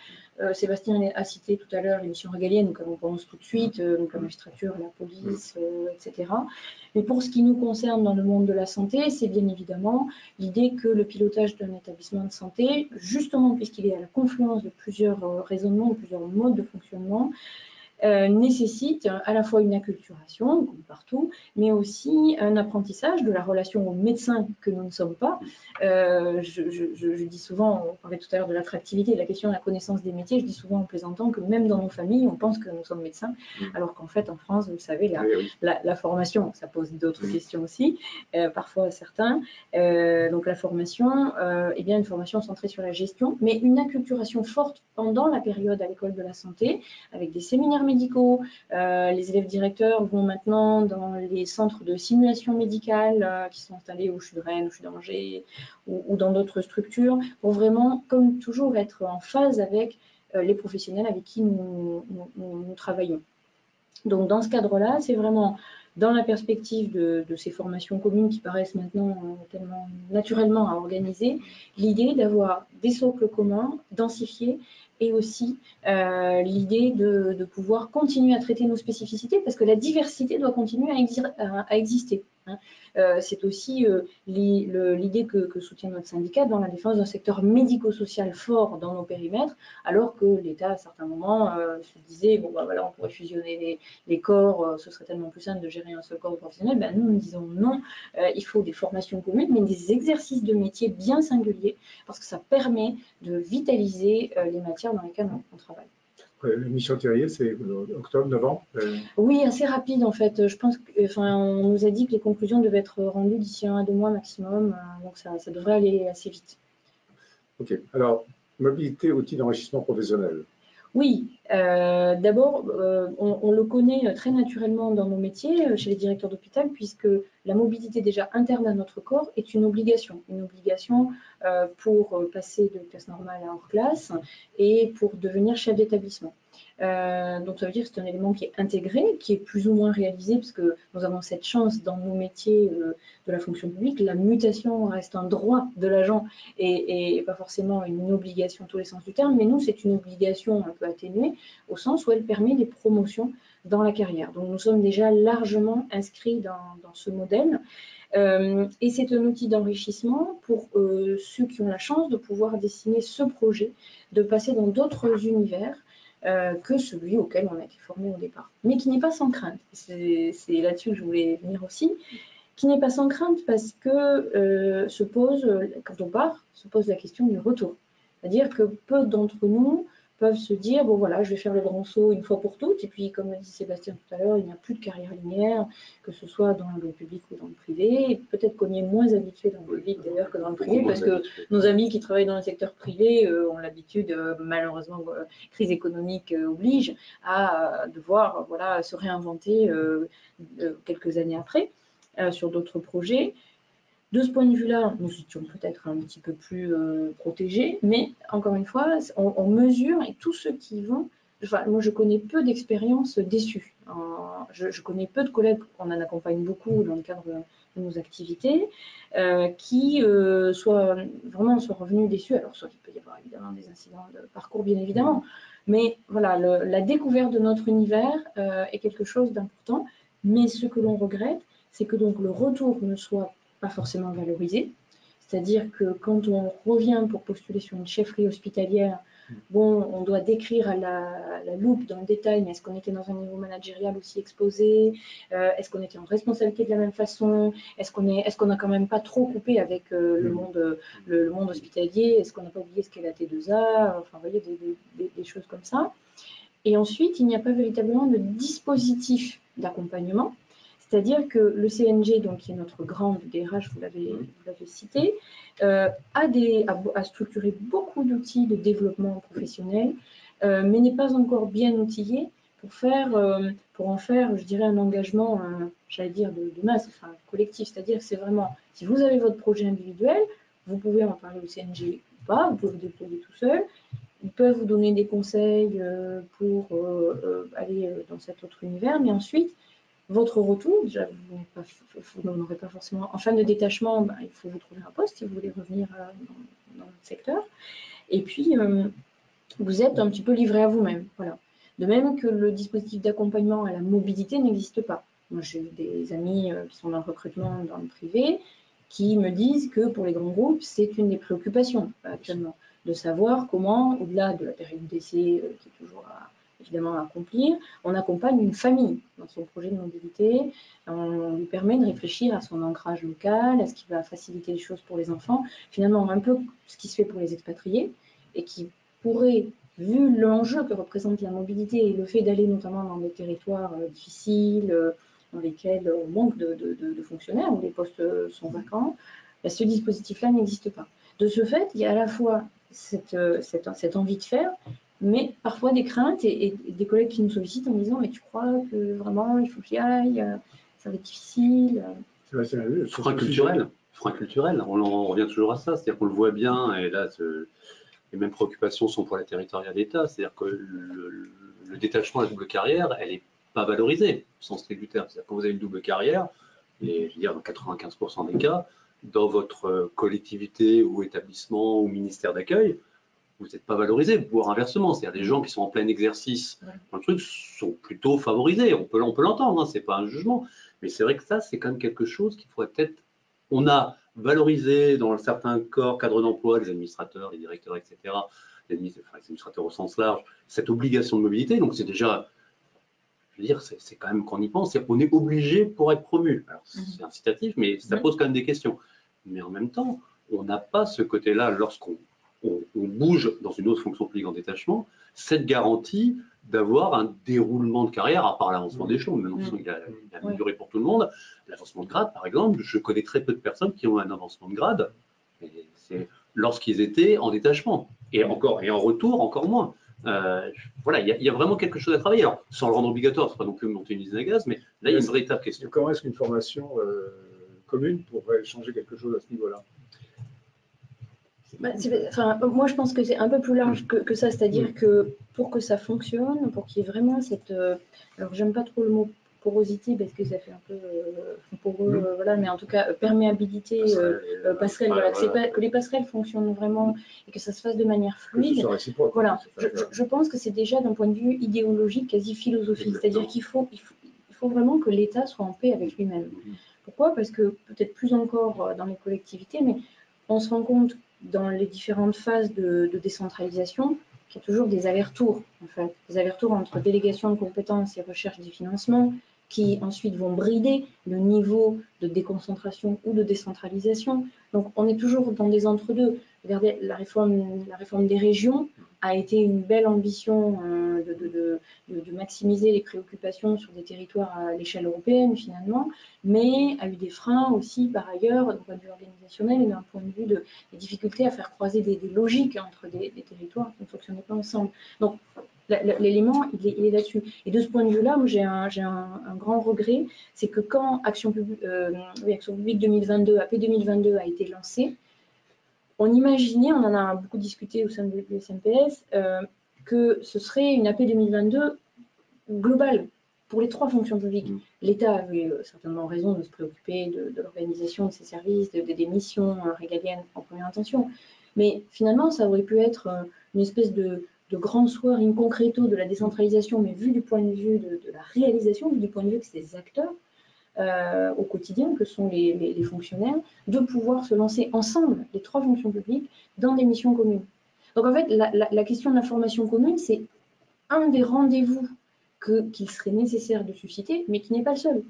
Sébastien a cité tout à l'heure les missions régaliennes, donc on pense tout de suite, donc la magistrature, la police, etc. Mais pour ce qui nous concerne dans le monde de la santé, c'est bien évidemment l'idée que le pilotage d'un établissement de santé, justement puisqu'il est à la confluence de plusieurs raisonnements, de plusieurs modes de fonctionnement, nécessite à la fois une acculturation, comme partout, mais aussi un apprentissage de la relation aux médecins que nous ne sommes pas. Je dis souvent, on parlait tout à l'heure de l'attractivité, de la question de la connaissance des métiers, je dis souvent en plaisantant que même dans nos familles, on pense que nous sommes médecins, alors qu'en fait, en France, vous le savez, la formation, ça pose d'autres questions aussi, parfois à certains. Donc la formation est bien une formation centrée sur la gestion, mais une acculturation forte pendant la période à l'école de la santé, avec des séminaires médicaux. Les élèves directeurs vont maintenant dans les centres de simulation médicale qui sont installés au CHU de Rennes, au CHU d'Angers ou dans d'autres structures pour vraiment, comme toujours, être en phase avec les professionnels avec qui nous travaillons. Donc dans ce cadre-là, c'est vraiment dans la perspective de ces formations communes qui paraissent maintenant tellement naturellement à organiser, l'idée d'avoir des socles communs, densifiés, et aussi l'idée de pouvoir continuer à traiter nos spécificités parce que la diversité doit continuer à exister. Hein. C'est aussi l'idée que soutient notre syndicat dans la défense d'un secteur médico-social fort dans nos périmètres, alors que l'État, à certains moments, se disait, bon, bah, voilà, on pourrait fusionner les corps, ce serait tellement plus simple de gérer un seul corps professionnel. Ben, nous disons non, il faut des formations communes, mais des exercices de métier bien singuliers, parce que ça permet de vitaliser les matières dans lesquelles on travaille. Mission Thierry, c'est octobre, novembre. Oui, assez rapide en fait. Je pense on nous a dit que les conclusions devaient être rendues d'ici 1 à 2 mois maximum, donc ça devrait aller assez vite. Ok. Alors, mobilité, outil d'enrichissement professionnel. Oui, d'abord, on le connaît très naturellement dans nos métiers, chez les directeurs d'hôpital, puisque la mobilité déjà interne à notre corps est une obligation pour passer de classe normale à hors classe et pour devenir chef d'établissement. Donc ça veut dire que c'est un élément qui est intégré, qui est plus ou moins réalisé, parce que nous avons cette chance dans nos métiers de la fonction publique, la mutation reste un droit de l'agent et pas forcément une obligation dans tous les sens du terme, mais nous c'est une obligation un peu atténuée, au sens où elle permet des promotions dans la carrière. Donc nous sommes déjà largement inscrits dans ce modèle. Et c'est un outil d'enrichissement pour ceux qui ont la chance de pouvoir dessiner ce projet, de passer dans d'autres univers que celui auquel on a été formé au départ. Mais qui n'est pas sans crainte. C'est là-dessus que je voulais venir aussi. Qui n'est pas sans crainte parce que quand on part, se pose la question du retour. C'est-à-dire que peu d'entre nous peuvent se dire, bon voilà, je vais faire le grand saut une fois pour toutes, et puis comme l'a dit Sébastien tout à l'heure, il n'y a plus de carrière linéaire, que ce soit dans le public ou dans le privé. Peut-être qu'on y est moins habitué dans le public d'ailleurs que dans le privé, parce que nos amis qui travaillent dans le secteur privé ont l'habitude, malheureusement, crise économique oblige, à devoir se réinventer quelques années après sur d'autres projets. De ce point de vue-là, nous étions peut-être un petit peu plus protégés, mais encore une fois, on mesure et tous ceux qui vont, moi je connais peu d'expériences déçues. Je connais peu de collègues, on en accompagne beaucoup dans le cadre de nos activités, qui soient revenus déçus. Alors soit il peut y avoir évidemment des incidents de parcours, bien évidemment, mais voilà, la découverte de notre univers est quelque chose d'important, mais ce que l'on regrette, c'est que donc le retour ne soit pas forcément valorisé. C'est-à-dire que quand on revient pour postuler sur une chefferie hospitalière, bon, on doit décrire à la loupe dans le détail, mais est-ce qu'on était dans un niveau managérial aussi exposé? Est-ce qu'on était en responsabilité de la même façon? Est-ce qu'on n'a quand même pas trop coupé avec le monde hospitalier? Est-ce qu'on n'a pas oublié ce qu'est la T2A? Enfin, vous voyez, des choses comme ça. Et ensuite, il n'y a pas véritablement de dispositif d'accompagnement. C'est-à-dire que le CNG, donc, qui est notre grande DRH, vous l'avez cité, a structuré beaucoup d'outils de développement professionnel, mais n'est pas encore bien outillé pour en faire, je dirais, un engagement, j'allais dire, de masse, enfin collectif. C'est-à-dire que c'est vraiment, si vous avez votre projet individuel, vous pouvez en parler au CNG ou pas, vous pouvez vous déployer tout seul. Ils peuvent vous donner des conseils pour aller dans cet autre univers, mais ensuite, votre retour, déjà, vous n'en aurez pas forcément. En fin de détachement, il faut vous trouver un poste si vous voulez revenir dans notre secteur. Et puis, vous êtes un petit peu livré à vous-même. Voilà. De même que le dispositif d'accompagnement à la mobilité n'existe pas. Moi, j'ai des amis qui sont dans le recrutement dans le privé qui me disent que pour les grands groupes, c'est une des préoccupations actuellement, de savoir comment, au-delà de la période d'essai qui est toujours évidemment à accomplir, on accompagne une famille dans son projet de mobilité, on lui permet de réfléchir à son ancrage local, à ce qui va faciliter les choses pour les enfants, finalement un peu ce qui se fait pour les expatriés, et qui pourrait, vu l'enjeu que représente la mobilité et le fait d'aller notamment dans des territoires difficiles, dans lesquels on manque de fonctionnaires, où les postes sont vacants, ce dispositif-là n'existe pas. De ce fait, il y a à la fois cette envie de faire, mais parfois des craintes et des collègues qui nous sollicitent en disant « mais tu crois que vraiment il faut que j'y aille, ça va être difficile ». Frein culturel, on revient toujours à ça, c'est-à-dire qu'on le voit bien, et là les mêmes préoccupations sont pour la territoriale d'État, c'est-à-dire que le détachement à la double carrière, elle n'est pas valorisée, au sens strict du terme. C'est-à-dire que quand vous avez une double carrière, et je veux dire dans 95% des cas, dans votre collectivité ou établissement ou ministère d'accueil, vous n'êtes pas valorisé, voire inversement. C'est-à-dire les gens qui sont en plein exercice dans le truc sont plutôt favorisés. On peut l'entendre, hein, ce n'est pas un jugement. Mais c'est vrai que ça, c'est quand même quelque chose qu'il faudrait peut-être... On a valorisé dans certains corps, cadres d'emploi, les administrateurs, les directeurs, etc., les administrateurs au sens large, cette obligation de mobilité. Donc c'est déjà, je veux dire, c'est quand même qu'on y pense, c'est qu'on est obligé pour être promu. Alors c'est incitatif, mais ça pose quand même des questions. Mais en même temps, on n'a pas ce côté-là lorsqu'on on bouge dans une autre fonction publique en détachement, cette garantie d'avoir un déroulement de carrière, à part l'avancement d'échelon, mais non, il a une durée pour tout le monde. L'avancement de grade, par exemple, je connais très peu de personnes qui ont un avancement de grade, et c'est lorsqu'ils étaient en détachement. Et en retour, encore moins. Voilà, il y a vraiment quelque chose à travailler. Alors, sans le rendre obligatoire, ce n'est pas non plus monter une usine à gaz, mais là, il y a une véritable question. Comment est-ce qu'une formation commune pourrait changer quelque chose à ce niveau-là? Moi, je pense que c'est un peu plus large que ça, c'est-à-dire que pour que ça fonctionne, pour qu'il y ait vraiment cette... alors, j'aime pas trop le mot porosité parce que ça fait un peu poreux, voilà, mais en tout cas, perméabilité, passerelle, voilà, que les passerelles fonctionnent vraiment et que ça se fasse de manière fluide. Que ce soit réciproque. Voilà, je pense que c'est déjà d'un point de vue idéologique, quasi philosophique, c'est-à-dire qu'il faut vraiment que l'État soit en paix avec lui-même. Pourquoi? Parce que peut-être plus encore dans les collectivités, mais on se rend compte dans les différentes phases de décentralisation qu'il y a toujours des allers-retours, en fait, des allers-retours entre délégation de compétences et recherche des financements qui ensuite vont brider le niveau de déconcentration ou de décentralisation. Donc, on est toujours dans des entre-deux. Regardez, la réforme des régions a été une belle ambition de maximiser les préoccupations sur des territoires à l'échelle européenne, finalement, mais a eu des freins aussi, par ailleurs, d'un point de vue organisationnel et d'un point de vue des difficultés à faire croiser des logiques entre des territoires qui ne fonctionnaient pas ensemble. Donc, l'élément, il est là-dessus. Et de ce point de vue-là, moi, j'ai un grand regret, c'est que quand Action publique 2022, AP 2022 a été lancée, on imaginait, on en a beaucoup discuté au sein du SNPS, que ce serait une AP 2022 globale pour les trois fonctions publiques. L'État avait certainement raison de se préoccuper de l'organisation de ses services, des missions régaliennes en première intention. Mais finalement, ça aurait pu être une espèce de grand soir in concreto de la décentralisation, mais vu du point de vue de la réalisation, vu du point de vue que c'est des acteurs au quotidien, que sont les fonctionnaires, de pouvoir se lancer ensemble, les trois fonctions publiques, dans des missions communes. Donc en fait, la question de la formation commune, c'est un des rendez-vous qu'il serait nécessaire de susciter, mais qui n'est pas le seul,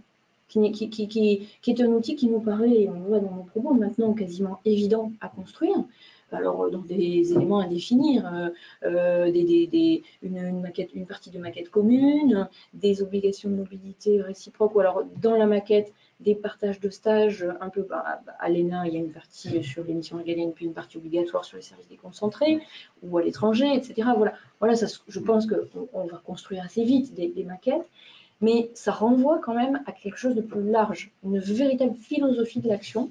qui est un outil qui nous paraît, et on le voit dans nos propos, maintenant quasiment évident à construire. Alors, dans des éléments à définir, une partie de maquette commune, des obligations de mobilité réciproque, ou alors dans la maquette, des partages de stages, un peu à l'ENA, il y a une partie sur les missions régaliennes, puis une partie obligatoire sur les services déconcentrés, ou à l'étranger, etc. Voilà ça, je pense qu'on va construire assez vite des maquettes, mais ça renvoie quand même à quelque chose de plus large, une véritable philosophie de l'action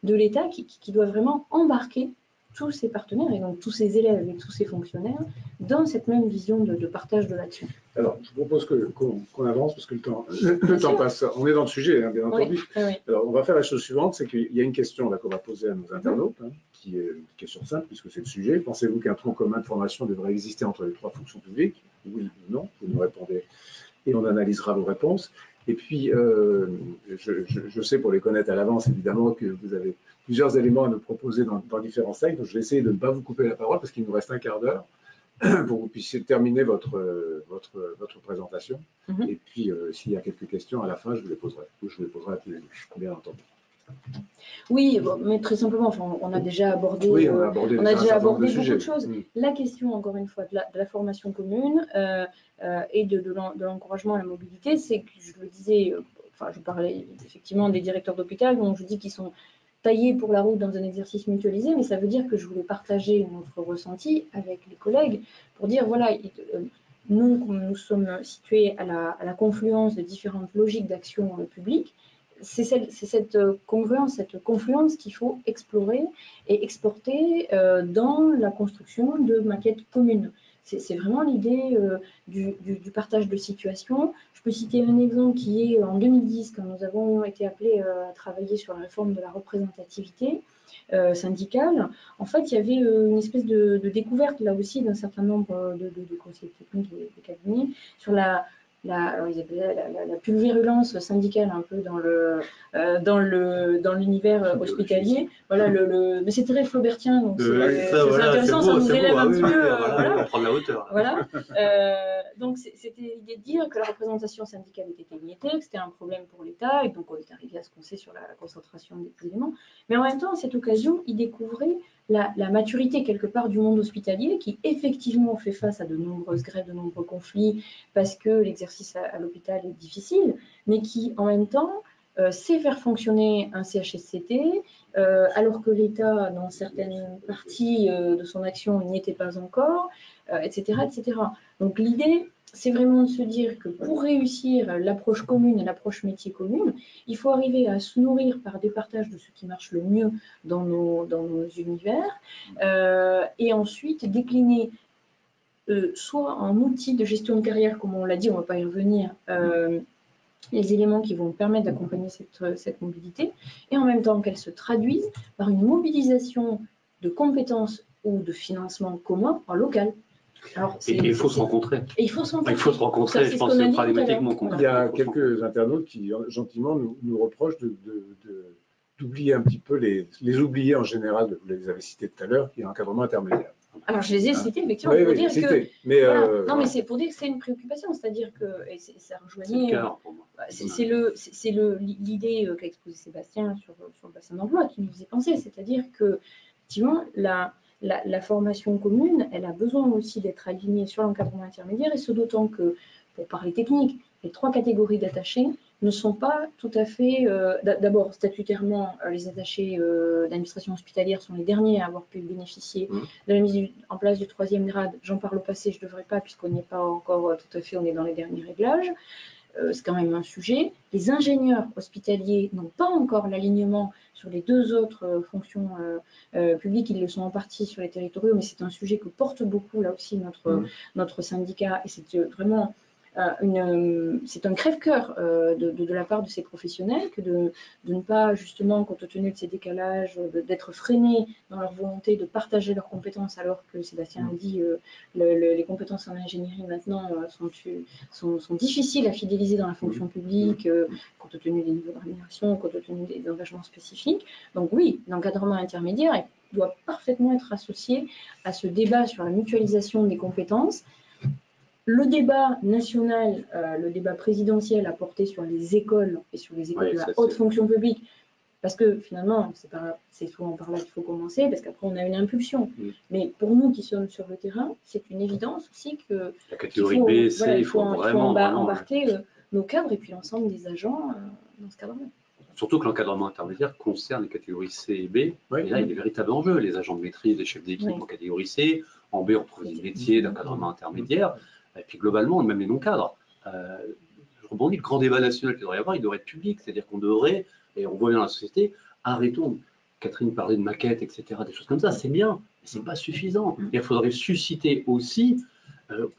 de l'État qui doit vraiment embarquer tous ses partenaires, et donc tous ses élèves et tous ses fonctionnaires, dans cette même vision de partage de l'action. Alors, je vous propose qu'on avance, parce que le temps passe. On est dans le sujet, hein, bien entendu. Oui. Alors, on va faire la chose suivante, c'est qu'il y a une question qu'on va poser à nos internautes, qui est une question simple, puisque c'est le sujet. Pensez-vous qu'un tronc commun de formation devrait exister entre les trois fonctions publiques? Oui ou non? Vous nous répondez, et on analysera vos réponses. Et puis, je sais, pour les connaître à l'avance, évidemment, que vous avez plusieurs éléments à nous proposer dans différents cycles. Donc, je vais essayer de ne pas vous couper la parole parce qu'il nous reste un quart d'heure pour que vous puissiez terminer votre présentation. Et puis, s'il y a quelques questions à la fin, je vous les poserai. Ou je vous les poserai à tous les deux, bien entendu. Oui, mais très simplement, enfin, on a déjà abordé, beaucoup de choses. La question, encore une fois, de la formation commune et de l'encouragement à la mobilité, c'est que je le disais, je parlais effectivement des directeurs d'hôpital, donc je dis qu'ils sont taillés pour la route dans un exercice mutualisé, mais ça veut dire que je voulais partager notre ressenti avec les collègues pour dire, voilà, nous sommes situés à la confluence de différentes logiques d'action publique. C'est cette confluence qu'il faut explorer et exporter dans la construction de maquettes communes. C'est vraiment l'idée du partage de situation. Je peux citer un exemple qui est en 2010, quand nous avons été appelés à travailler sur la réforme de la représentativité syndicale. En fait, il y avait une espèce de découverte, là aussi, d'un certain nombre de conseillers techniques et de cabinets sur la pulvérulence syndicale un peu dans l'univers hospitalier. Voilà, mais c'est très flaubertien, donc c'est intéressant, ça nous élève un petit peu. On va prendre la hauteur. Voilà. Donc c'était l'idée de dire que la représentation syndicale était émiettée, que c'était un problème pour l'État, et donc on est arrivé à ce qu'on sait sur la concentration des éléments. Mais en même temps, à cette occasion, ils découvraient la maturité quelque part du monde hospitalier qui effectivement fait face à de nombreuses grèves, de nombreux conflits parce que l'exercice à l'hôpital est difficile, mais qui en même temps sait faire fonctionner un CHSCT alors que l'État, dans certaines parties de son action, n'y était pas encore, etc., etc. Donc l'idée, c'est vraiment de se dire que pour réussir l'approche commune et l'approche métier commune, il faut arriver à se nourrir par des partages de ce qui marche le mieux dans nos univers et ensuite décliner soit en outil de gestion de carrière, comme on l'a dit, on ne va pas y revenir, les éléments qui vont permettre d'accompagner cette mobilité, et en même temps qu'elle se traduise par une mobilisation de compétences ou de financement commun en local. Alors, et il faut se rencontrer. Et il faut se rencontrer. Il faut se rencontrer, je pense que c'est problématiquement compliqué. Il y a quelques internautes qui, gentiment, nous reprochent d'oublier un petit peu les oubliés en général, vous les avez cités tout à l'heure, qui est l'encadrement intermédiaire. Alors, je les ai cités, effectivement, oui, pour dire que... Mais non, mais c'est pour dire que c'est une préoccupation, c'est-à-dire que et ça rejoignait... C'est le cœur, pour moi. C'est l'idée qu'a exposée Sébastien sur le bassin d'emploi qui nous faisait penser, c'est-à-dire que, effectivement, la formation commune, elle a besoin aussi d'être alignée sur l'encadrement intermédiaire, et ce d'autant que, pour parler technique, les 3 catégories d'attachés ne sont pas tout à fait... D'abord, statutairement, les attachés d'administration hospitalière sont les derniers à avoir pu bénéficier de la mise en place du 3e grade. J'en parle au passé, je ne devrais pas, puisqu'on n'y est pas encore tout à fait, on est dans les derniers réglages. C'est quand même un sujet. Les ingénieurs hospitaliers n'ont pas encore l'alignement sur les 2 autres fonctions publiques. Ils le sont en partie sur les territoriaux, mais c'est un sujet que porte beaucoup, là aussi, notre syndicat. Et c'est vraiment c'est un crève-cœur de la part de ces professionnels que de ne pas, justement, compte tenu de ces décalages, d'être freinés dans leur volonté de partager leurs compétences, alors que Sébastien a dit les compétences en ingénierie maintenant sont difficiles à fidéliser dans la fonction publique, compte tenu des niveaux de rémunération, compte tenu des engagements spécifiques. Donc oui, l'encadrement intermédiaire doit parfaitement être associé à ce débat sur la mutualisation des compétences. Le débat national, le débat présidentiel a porté sur les écoles et sur les écoles de la haute fonction publique, parce que finalement, c'est souvent par là qu'il faut commencer, parce qu'après on a une impulsion. Mais pour nous qui sommes sur le terrain, c'est une évidence aussi que la catégorie B, C, il faut vraiment embarquer nos cadres et puis l'ensemble des agents dans ce cadre-là. Surtout que l'encadrement intermédiaire concerne les catégories C et B. Et là, il y a des véritables enjeux. Les agents de maîtrise, les chefs d'équipe en catégorie C, en B, on trouve des métiers d'encadrement intermédiaire. Et puis globalement, même les non-cadres. Je rebondis, le grand débat national qu'il devrait y avoir, il devrait être public. C'est-à-dire qu'on devrait, et on voit bien dans la société, arrêtons. Catherine parlait de maquettes, etc., des choses comme ça, c'est bien, mais ce n'est pas suffisant. Et il faudrait susciter aussi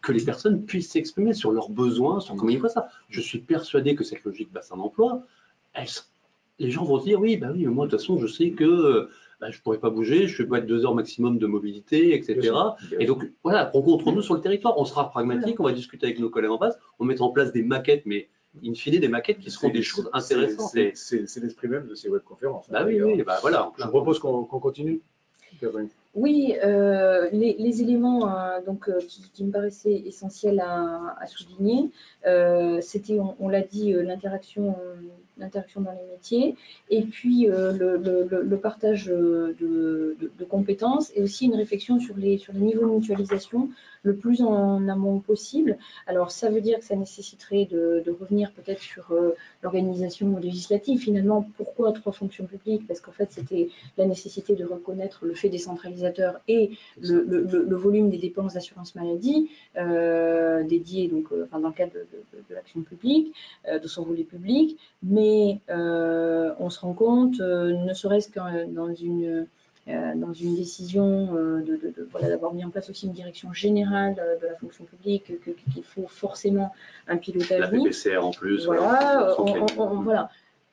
que les personnes puissent s'exprimer sur leurs besoins, sur comment ils voient ça. Je suis persuadé que cette logique bassin d'emploi, les gens vont se dire oui, bah oui, mais moi de toute façon je sais que je ne pourrais pas bouger, je peux être 2 heures maximum de mobilité, etc. Bien sûr. Et donc voilà, rencontrons-nous sur le territoire, on sera pragmatique, on va discuter avec nos collègues en face, on mettra en place des maquettes, mais in fine des maquettes qui seront des choses intéressantes. C'est l'esprit même de ces webconférences. Bah oui, bah voilà. Je propose qu'on continue. Oui, les éléments qui me paraissaient essentiels à souligner, c'était, on l'a dit, l'interaction dans les métiers, et puis le partage de compétences, et aussi une réflexion sur les niveaux de mutualisation le plus en amont possible. Alors, ça veut dire que ça nécessiterait de revenir peut-être sur l'organisation législative. Finalement, pourquoi 3 fonctions publiques? Parce qu'en fait, c'était la nécessité de reconnaître le fait décentralisateur et le volume des dépenses d'assurance maladie dédiées dans le cadre de l'action publique, de son volet public. Mais on se rend compte, ne serait-ce que dans une décision d'avoir mis en place aussi une direction générale de la fonction publique, qu'il faut forcément un pilotage. La PPCR en plus. Voilà, voilà.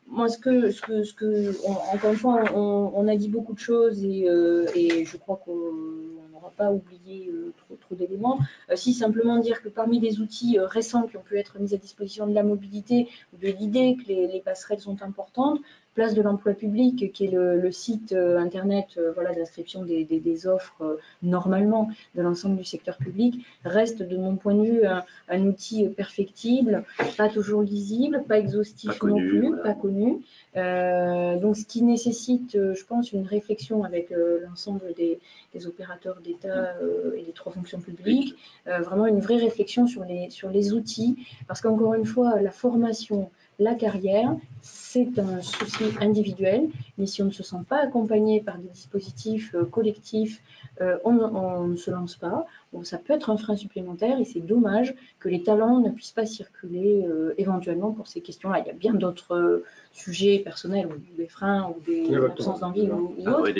Moi, encore une fois, on a dit beaucoup de choses et je crois qu'on n'aura pas oublié trop d'éléments. Si simplement dire que parmi les outils récents qui ont pu être mis à disposition de la mobilité, de l'idée que les passerelles sont importantes, Place de l'emploi public, qui est le site internet voilà, d'inscription des offres normalement de l'ensemble du secteur public, reste de mon point de vue un outil perfectible, pas toujours lisible, pas exhaustif pas connu, non plus, voilà. pas connu. Donc ce qui nécessite, je pense, une réflexion avec l'ensemble des opérateurs d'État et des 3 fonctions publiques, vraiment une vraie réflexion sur les outils, parce qu'encore une fois, la formation, la carrière, c'est un souci individuel, mais si on ne se sent pas accompagné par des dispositifs collectifs, on ne se lance pas. Bon, ça peut être un frein supplémentaire et c'est dommage que les talents ne puissent pas circuler éventuellement pour ces questions-là. Il y a bien d'autres sujets personnels ou des freins ou des absences d'envie ou autres,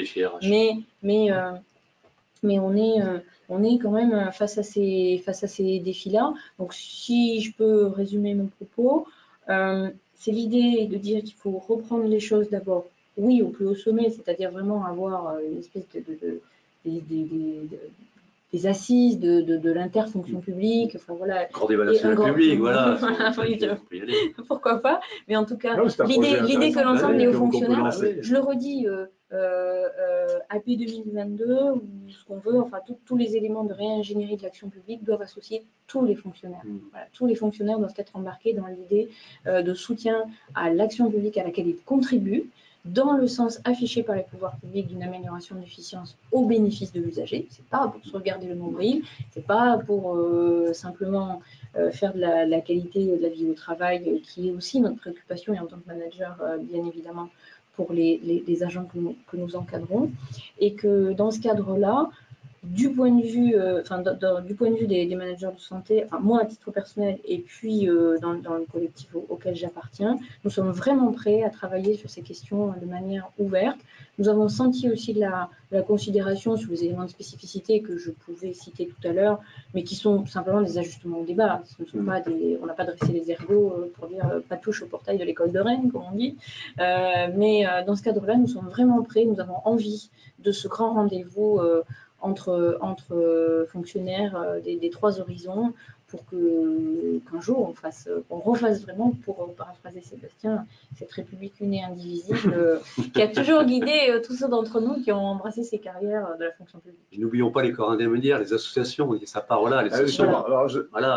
mais on est quand même face à ces défis-là. Donc, si je peux résumer mon propos, c'est l'idée de dire qu'il faut reprendre les choses d'abord, oui, au plus haut sommet, c'est-à-dire vraiment avoir une espèce des assises de l'interfonction publique. Enfin, voilà. Grand débat national public, voilà. Pourquoi pas, mais en tout cas, Non, l'idée que l'ensemble des hauts fonctionnaires, je le redis, AP 2022, ou ce qu'on veut, enfin, tous les éléments de réingénierie de l'action publique doivent associer tous les fonctionnaires. Voilà, tous les fonctionnaires doivent être embarqués dans l'idée de soutien à l'action publique à laquelle ils contribuent, dans le sens affiché par les pouvoirs publics d'une amélioration de l'efficience au bénéfice de l'usager. C'est pas pour se regarder le nombril, c'est pas pour simplement faire de la qualité de la vie au travail, qui est aussi notre préoccupation, et en tant que manager, bien évidemment, pour les agents que nous encadrons. Et que dans ce cadre-là, du point de vue, du point de vue des managers de santé, enfin moi à titre personnel et puis dans le collectif auquel j'appartiens, nous sommes vraiment prêts à travailler sur ces questions de manière ouverte. Nous avons senti aussi de la considération sur les éléments de spécificité que je pouvais citer tout à l'heure, mais qui sont simplement des ajustements au débat. Ce ne sont pas on n'a pas dressé les ergots pour dire pas touche au portail de l'école de Rennes, comme on dit. Mais dans ce cadre-là, nous sommes vraiment prêts, nous avons envie de ce grand rendez-vous entre fonctionnaires des 3 horizons, pour qu'un jour on refasse vraiment, pour paraphraser Sébastien, cette République une et indivisible qui a toujours guidé tous ceux d'entre nous qui ont embrassé ces carrières de la fonction publique. N'oublions pas les corps indemnisaires, les associations, ça part là. Justement, alors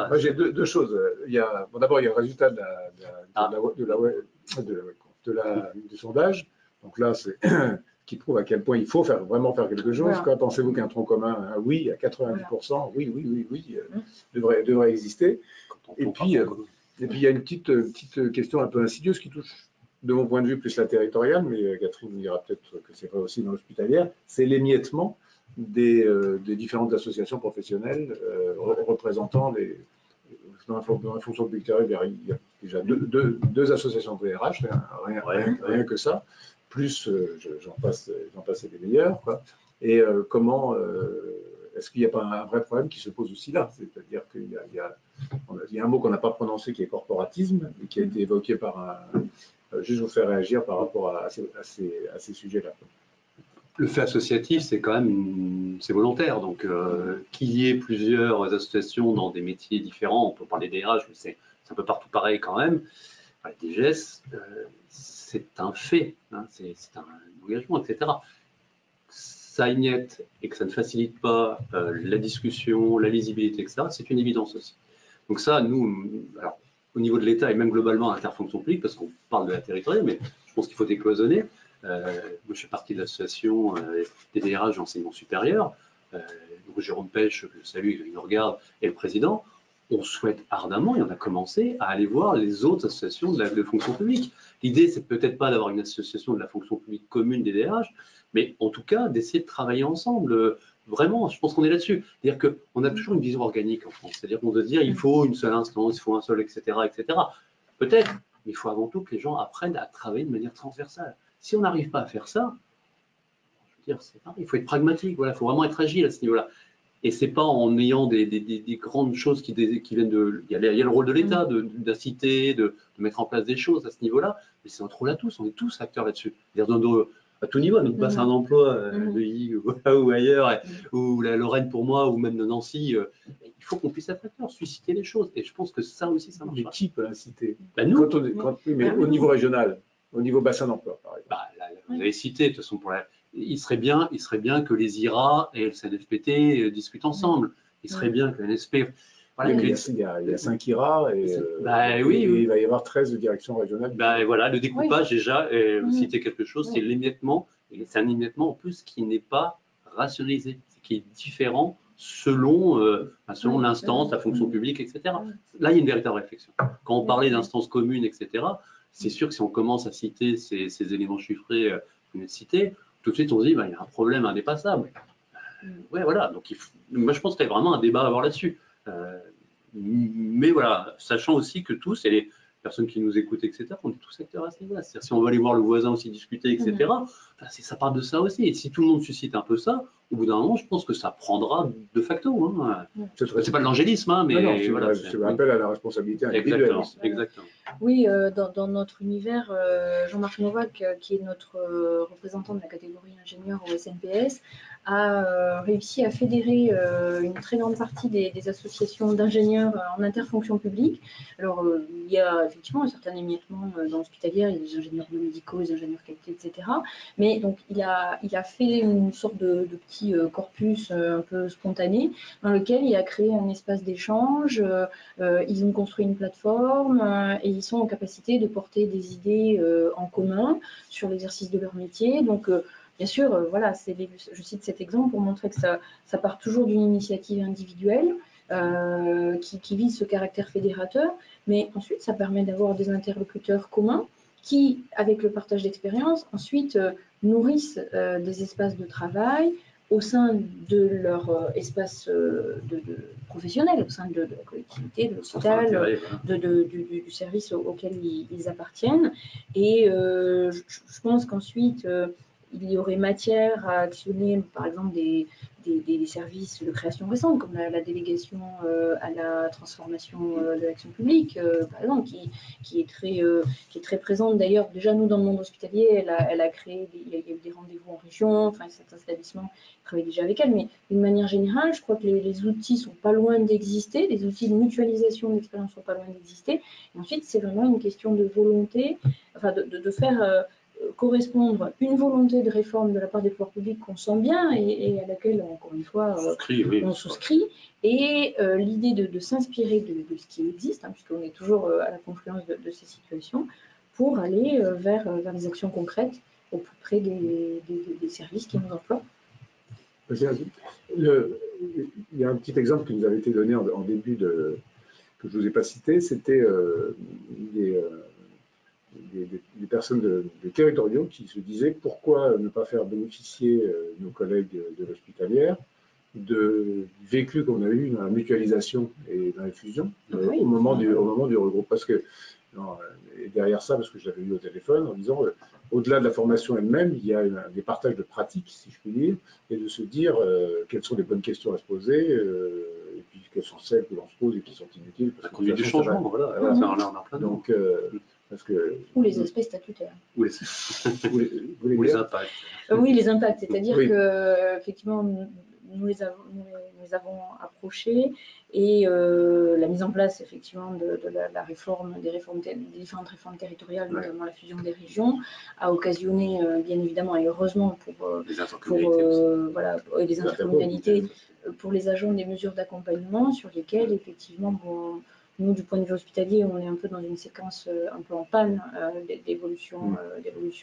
moi j'ai deux choses. D'abord, il y a le résultat du sondage. Donc là, c'est qui prouve à quel point il faut vraiment faire quelque chose. Voilà. Pensez-vous qu'un tronc commun, oui, à 90%, oui, devrait exister. Et puis, il y a une petite question un peu insidieuse qui touche, de mon point de vue, plus la territoriale, mais Catherine nous dira peut-être que c'est vrai aussi dans l'hospitalière, c'est l'émiettement des différentes associations professionnelles représentant dans la fonction publique. Il y a déjà deux associations de RH, rien que ça. Plus, j'en passe et des meilleurs, quoi. Et comment, est-ce qu'il n'y a pas un vrai problème qui se pose aussi là? C'est-à-dire qu'il y a un mot qu'on n'a pas prononcé qui est corporatisme, et qui a été évoqué par juste vous faire réagir par rapport à ces sujets-là. Le fait associatif, c'est quand même c'est volontaire. Donc, qu'il y ait plusieurs associations dans des métiers différents, on peut parler des RH, mais c'est un peu partout pareil quand même. Des gestes, c'est un fait, hein, c'est un engagement, etc. Ça émiette et que ça ne facilite pas la discussion, la lisibilité, etc., c'est une évidence aussi. Donc ça, nous, alors, au niveau de l'État et même globalement à l'interfonction publique, parce qu'on parle de la territoriale, mais je pense qu'il faut décloisonner. Moi, je fais partie de l'association des DRH d'enseignement supérieur. Donc Jérôme Pêche, que je salue, il nous regarde, et le président. On souhaite ardemment, et on a commencé à aller voir les autres associations de fonction publique. L'idée, c'est peut-être pas d'avoir une association de la fonction publique commune des DRH, mais en tout cas d'essayer de travailler ensemble. Vraiment, je pense qu'on est là-dessus. C'est-à-dire qu'on a toujours une vision organique en France. C'est-à-dire qu'on doit se dire il faut une seule instance, il faut un seul, etc., etc. Peut-être, mais il faut avant tout que les gens apprennent à travailler de manière transversale. Si on n'arrive pas à faire ça, je veux dire, c'est pareil, il faut être pragmatique. Voilà, il faut vraiment être agile à ce niveau-là. Et c'est pas en ayant des grandes choses qui viennent de. Il y a le rôle de l'État d'inciter, de mettre en place des choses à ce niveau-là, mais c'est notre rôle à tous. On est tous acteurs là-dessus. À tout niveau, nous passe un emploi de I ou ailleurs, ou la Lorraine pour moi, ou même de Nancy. Il faut qu'on puisse être acteurs, susciter les choses. Et je pense que ça aussi, ça marche. Mais qui peut inciter? Nous. Mais au niveau régional. Au niveau bassin d'emploi, par exemple. Bah, là, vous avez cité, de toute façon, il serait bien que les IRA et le CNFPT discutent ensemble. Il serait bien que la NSP. Voilà, Oui, il y a 5 IRA et, oui, et il va y avoir 13 directions régionales. Voilà, le découpage, déjà, vous Mhm. citez quelque chose, c'est l'émiettement, et c'est un émiettement en plus qui n'est pas rationalisé, qui est différent selon, selon l'instance, la fonction publique, etc. Là, il y a une véritable réflexion. Quand on parlait d'instances communes, etc., c'est sûr que si on commence à citer ces éléments chiffrés que vous venez de citer, tout de suite on se dit, il y a un problème indépassable. Ouais, voilà, donc moi je pense qu'il y a vraiment un débat à avoir là-dessus. Mais voilà, sachant aussi que tous, et les personnes qui nous écoutent, etc., on est tous acteurs à ce niveau-là. C'est-à-dire si on va aller voir le voisin aussi discuter, etc., ça part de ça aussi. Et si tout le monde suscite un peu ça, au bout d'un moment, je pense que ça prendra de facto. Hein. C'est pas de l'angélisme, hein, mais non, voilà. C'est un appel à la responsabilité individuelle. Exactement. Oui, dans notre univers, Jean-Marc Novak, qui est notre représentant de la catégorie ingénieur au SNPS, a réussi à fédérer une très grande partie des associations d'ingénieurs en interfonction publique. Alors, il y a effectivement un certain émiettement dans l'hospitalière, il y a des ingénieurs biomédicaux, des ingénieurs qualité, etc. Mais donc, il a fait une sorte de petit corpus un peu spontané dans lequel il a créé un espace d'échange. Ils ont construit une plateforme et ils sont en capacité de porter des idées en commun sur l'exercice de leur métier. Donc, bien sûr, voilà, je cite cet exemple pour montrer que ça part toujours d'une initiative individuelle qui vise ce caractère fédérateur, mais ensuite, ça permet d'avoir des interlocuteurs communs qui, avec le partage d'expérience, ensuite nourrissent des espaces de travail au sein de leur espace professionnel, au sein de la collectivité, de l'hôpital, du service auquel ils appartiennent. Et je pense qu'ensuite, il y aurait matière à actionner, par exemple, des services de création récente, comme la délégation à la transformation de l'action publique, par exemple, qui est très présente. D'ailleurs, déjà, nous, dans le monde hospitalier, elle a créé, il y a eu des rendez-vous en région, enfin, certains établissements travaillent déjà avec elle, mais d'une manière générale, je crois que les outils sont pas loin d'exister, les outils de mutualisation d'expérience sont pas loin d'exister. Et ensuite, c'est vraiment une question de volonté, enfin, de faire correspondre une volonté de réforme de la part des pouvoirs publics qu'on sent bien et à laquelle, encore une fois, on souscrit, et l'idée de s'inspirer de ce qui existe, hein, puisqu'on est toujours à la confluence de ces situations, pour aller vers des actions concrètes au plus près des services qui nous emploient. Il y a un petit exemple qui nous avait été donné en début que je ne vous ai pas cité, c'était des personnes des territoriaux qui se disaient pourquoi ne pas faire bénéficier nos collègues de l'hospitalière du vécu qu'on a eu dans la mutualisation et dans la fusion au moment du regroupement. Parce que et derrière ça, parce que je l'avais eu au téléphone en disant au-delà de la formation elle-même, il y a des partages de pratiques, si je puis dire, et de se dire quelles sont les bonnes questions à se poser, et puis quelles sont celles que l'on se pose et qui sont inutiles. La conduite du changement, voilà. Donc, parce que, ou les aspects statutaires. Ou les impacts. Oui, les impacts, c'est-à-dire que effectivement, nous les avons approchés et la mise en place effectivement de la réforme, des différentes réformes territoriales, notamment la fusion des régions, a occasionné bien évidemment et heureusement pour les intercommunalités, pour les agents, des mesures d'accompagnement sur lesquelles effectivement nous, du point de vue hospitalier, on est un peu dans une séquence un peu en panne d'évolution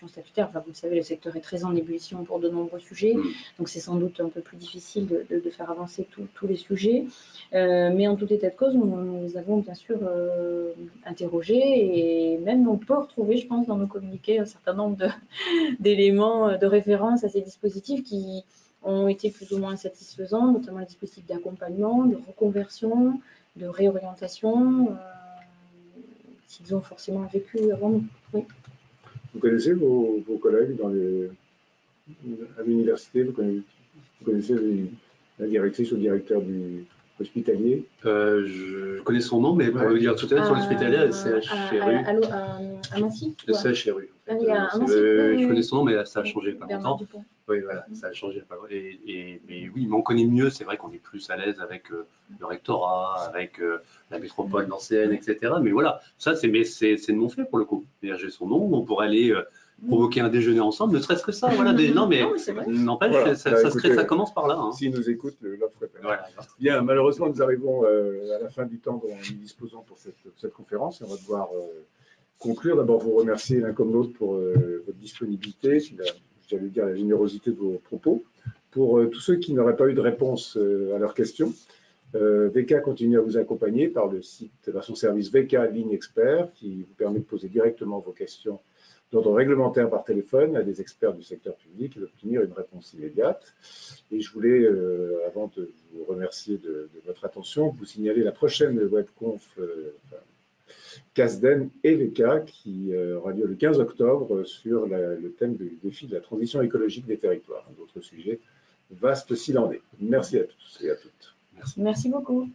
statutaire. Enfin, vous le savez, le secteur est très en ébullition pour de nombreux sujets, donc c'est sans doute un peu plus difficile de faire avancer tous les sujets. Mais en tout état de cause, nous avons bien sûr interrogé et même on peut retrouver, je pense, dans nos communiqués un certain nombre d'éléments de référence à ces dispositifs qui ont été plus ou moins satisfaisants, notamment les dispositifs d'accompagnement, de reconversion, de réorientation, qu'ils ont forcément vécu avant nous. Oui. Vous connaissez vos collègues à l'université, vous connaissez la directrice ou le directeur du hospitalier? Je connais son nom, mais pour le dire tout à l'heure, sur l'hospitalier, c'est CHRU. À Nancy? Le CHRU. Je connais son nom, mais ça a changé il n'y a pas longtemps. Oui, voilà, ça a changé il n'y a pas longtemps. Mais oui, mais on connaît mieux, c'est vrai qu'on est plus à l'aise avec le rectorat, avec la métropole d'ancienne, etc. Mais voilà, ça, c'est de mon fait pour le coup. héberger son nom, on pourrait aller provoquer un déjeuner ensemble, ne serait-ce que ça. Voilà, non, mais n'empêche, voilà. ça commence par là. Hein. S'ils nous écoutent, l'offre est faite. Voilà. Bien, malheureusement, nous arrivons à la fin du temps dont nous disposons pour cette conférence et on va devoir conclure. D'abord, vous remercier l'un comme l'autre pour votre disponibilité, j'allais dire la générosité de vos propos. Pour tous ceux qui n'auraient pas eu de réponse à leurs questions, VK continue à vous accompagner par son service VK Ligne Expert qui vous permet de poser directement vos questions d'ordre réglementaire par téléphone à des experts du secteur public et d'obtenir une réponse immédiate. Et je voulais, avant de vous remercier de votre attention, vous signaler la prochaine webconf CASDEN et VK qui aura lieu le 15 octobre sur le thème du défi de la transition écologique des territoires. Un autre sujet vaste s'il en est. Merci à tous et à toutes. Merci beaucoup.